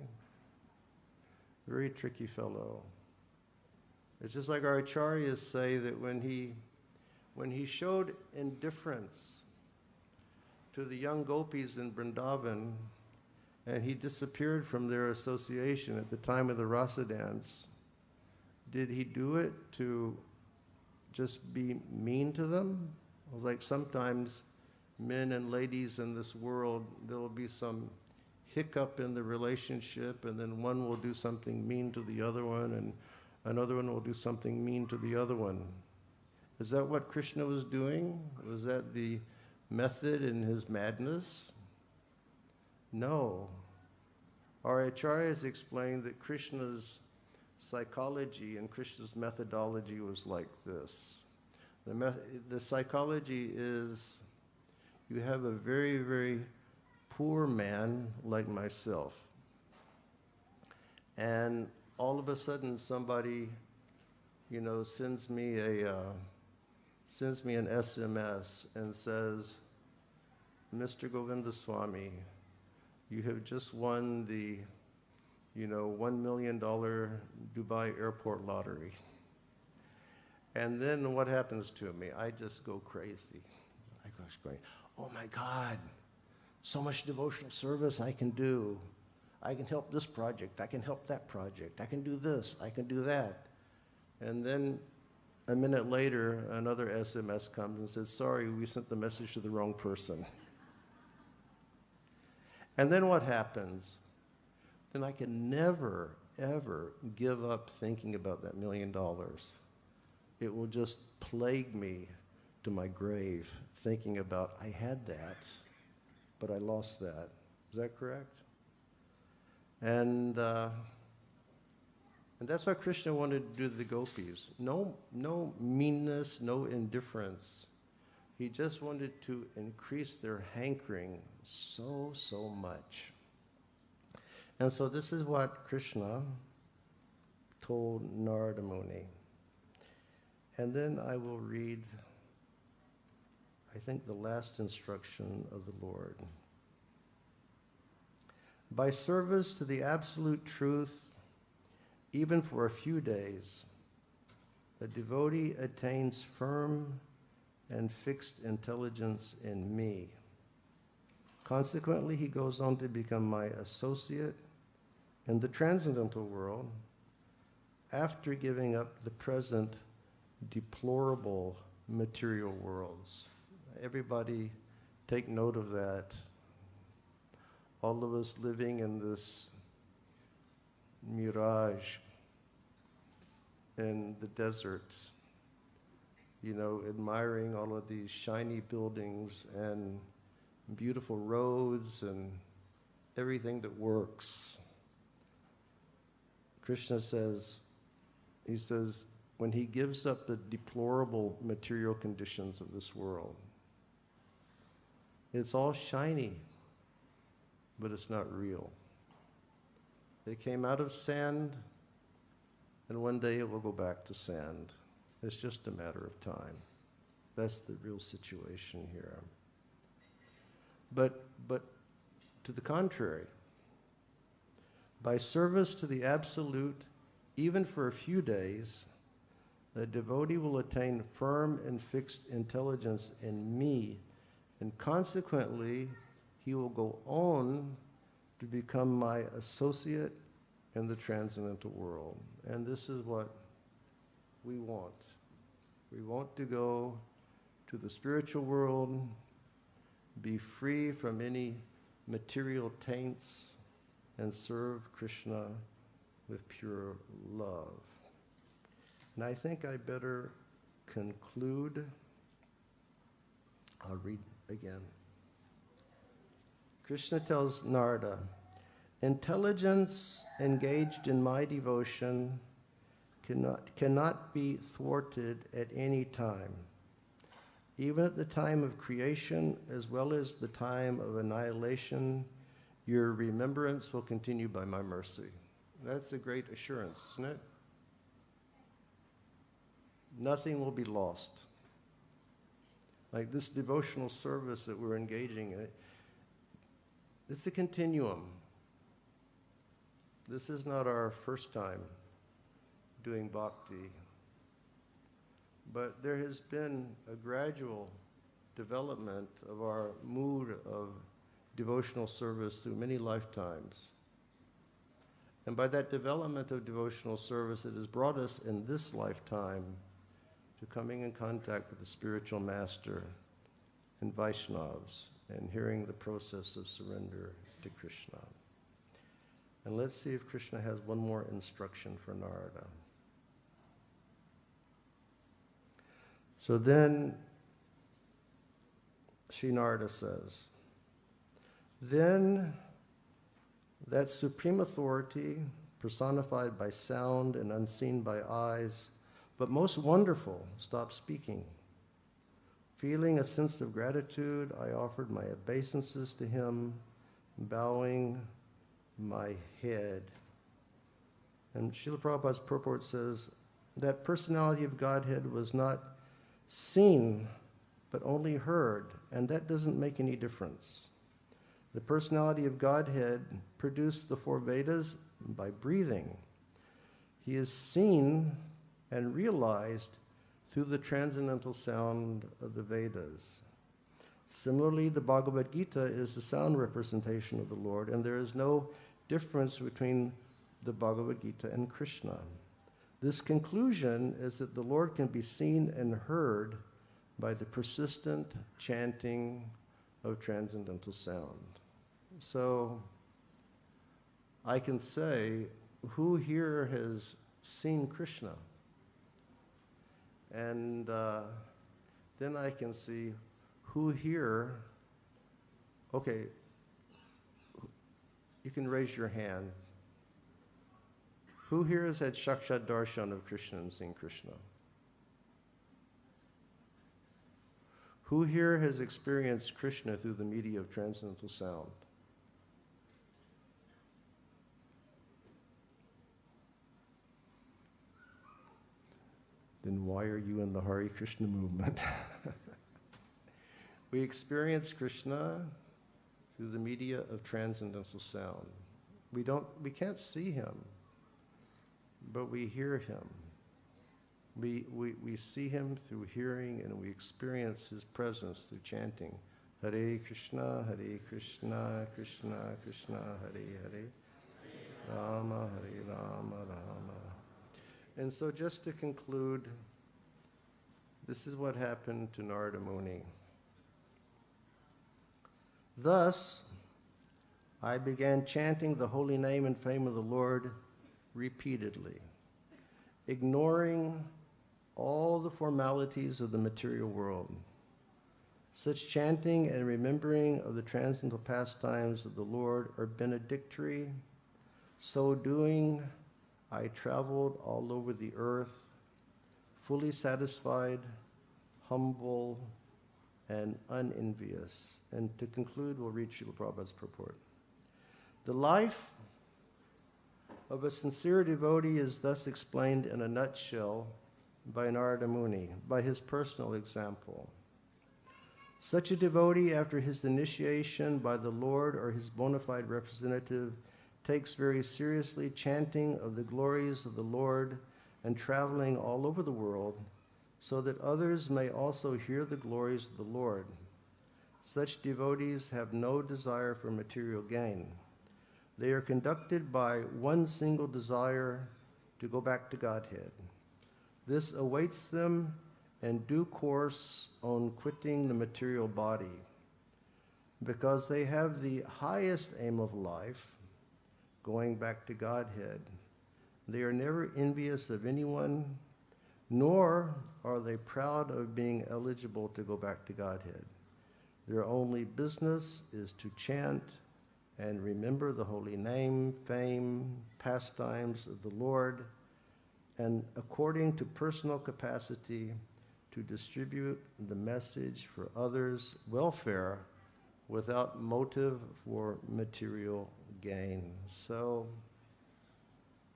Very tricky fellow. It's just like our acharyas say that when he showed indifference to the young gopis in Vrindavan, and he disappeared from their association at the time of the rasa dance, did he do it to just be mean to them? Like sometimes men and ladies in this world, there will be some hiccup in the relationship, and then one will do something mean to the other one, and another one will do something mean to the other one. Is that what Krishna was doing? Was that the method in his madness? No. Our acharyas explained that Krishna's psychology and Krishna's methodology was like this. The psychology is, you have a very, very poor man like myself, and all of a sudden somebody, sends me an SMS and says, "Mr. Govinda Swami, you have just won the, $1 million Dubai airport lottery." And then what happens to me? I just go crazy. I go going, "Oh my God, so much devotional service I can do. I can help this project, I can help that project, I can do this, I can do that." And then a minute later, another SMS comes and says, "Sorry, we sent the message to the wrong person." And then what happens? then I can never, ever give up thinking about that $1 million. It will just plague me to my grave, thinking about, I had that, but I lost that. Is that correct? And that's what Krishna wanted to do to the gopis. No meanness, no indifference. He just wanted to increase their hankering so much. And so this is what Krishna told Narada Muni. And then I will read, I think, the last instruction of the Lord. By service to the absolute truth, even for a few days, a devotee attains firm and fixed intelligence in me. Consequently, he goes on to become my associate in the transcendental world after giving up the present deplorable material worlds. Everybody take note of that. All of us living in this mirage in the deserts, admiring all of these shiny buildings and beautiful roads and everything that works. Krishna says, when he gives up the deplorable material conditions of this world, it's all shiny, but it's not real. It came out of sand, and one day it will go back to sand. It's just a matter of time. That's the real situation here. But to the contrary, by service to the Absolute, even for a few days, the devotee will attain firm and fixed intelligence in me, and consequently, he will go on to become my associate in the transcendental world. And this is what we want. We want to go to the spiritual world, be free from any material taints, and serve Krishna with pure love. And I think I better conclude. I'll read again. Krishna tells Narada, intelligence engaged in my devotion cannot be thwarted at any time. Even at the time of creation, as well as the time of annihilation, your remembrance will continue by my mercy. That's a great assurance, isn't it? Nothing will be lost. Like this devotional service that we're engaging in, it's a continuum. This is not our first time doing bhakti, but there has been a gradual development of our mood of devotional service through many lifetimes. And by that development of devotional service, it has brought us in this lifetime to coming in contact with the spiritual master and Vaishnavas and hearing the process of surrender to Krishna. And let's see if Krishna has one more instruction for Narada. So then, Sri Narada says, then that supreme authority, personified by sound and unseen by eyes, but most wonderful, stopped speaking. Feeling a sense of gratitude, I offered my obeisances to him, bowing my head. And Srila Prabhupada's purport says, that personality of Godhead was not seen, but only heard, and that doesn't make any difference. The personality of Godhead produced the four Vedas by breathing. He is seen and realized through the transcendental sound of the Vedas. Similarly, the Bhagavad Gita is the sound representation of the Lord, and there is no difference between the Bhagavad Gita and Krishna. This conclusion is that the Lord can be seen and heard by the persistent chanting of transcendental sound. So I can say, who here has seen Krishna? And then I can see who here, okay, you can raise your hand. Who here has had Sakshat Darshan of Krishna and seen Krishna? Who here has experienced Krishna through the media of transcendental sound? Then why are you in the Hare Krishna movement? We experience Krishna through the media of transcendental sound. We can't see him, but we hear him. We see him through hearing, and we experience his presence through chanting. Hare Krishna, Krishna Krishna, Hare Hare, Rama, Hare Rama, Rama. And so just to conclude, this is what happened to Narada Muni. Thus, I began chanting the holy name and fame of the Lord repeatedly, ignoring all the formalities of the material world. Such chanting and remembering of the transcendental pastimes of the Lord are benedictory. So doing, I traveled all over the earth, fully satisfied, humble, and unenvious. And to conclude, we'll read Srila Prabhupada's purport. The life of a sincere devotee is thus explained in a nutshell by Narada Muni, by his personal example. Such a devotee, after his initiation by the Lord or his bona fide representative, takes very seriously chanting of the glories of the Lord and traveling all over the world, so that others may also hear the glories of the Lord. Such devotees have no desire for material gain. They are conducted by one single desire to go back to Godhead. This awaits them in due course on quitting the material body. Because they have the highest aim of life, going back to Godhead, they are never envious of anyone, nor are they proud of being eligible to go back to Godhead. Their only business is to chant and remember the holy name, fame, pastimes of the Lord, and according to personal capacity, to distribute the message for others' welfare without motive for material gain. So,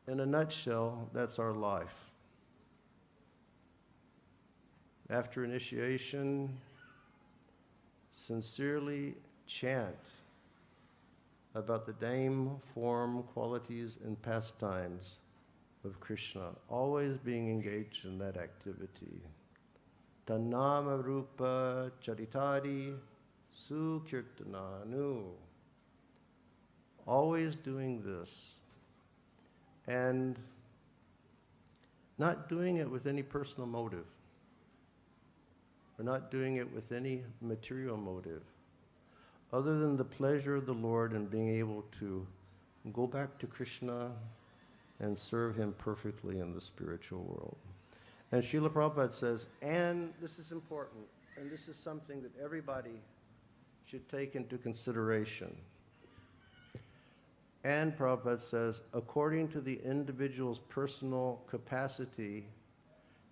in a nutshell, that's our life. After initiation, sincerely chant about the name, form, qualities, and pastimes of Krishna, always being engaged in that activity. Tanama rupa charitari sukirtananu. Always doing this. And not doing it with any personal motive. We're not doing it with any material motive, other than the pleasure of the Lord and being able to go back to Krishna and serve him perfectly in the spiritual world. And Srila Prabhupada says, and this is important, and this is something that everybody should take into consideration. And Prabhupada says, according to the individual's personal capacity,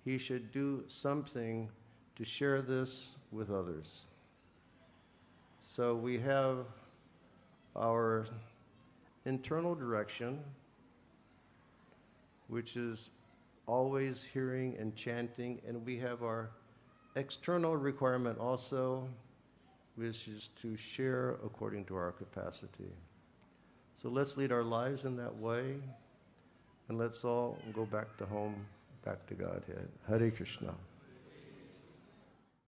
he should do something to share this with others. So we have our internal direction, which is always hearing and chanting, and we have our external requirement also, which is to share according to our capacity. So let's lead our lives in that way, and let's all go back to home, back to Godhead. Hare Krishna.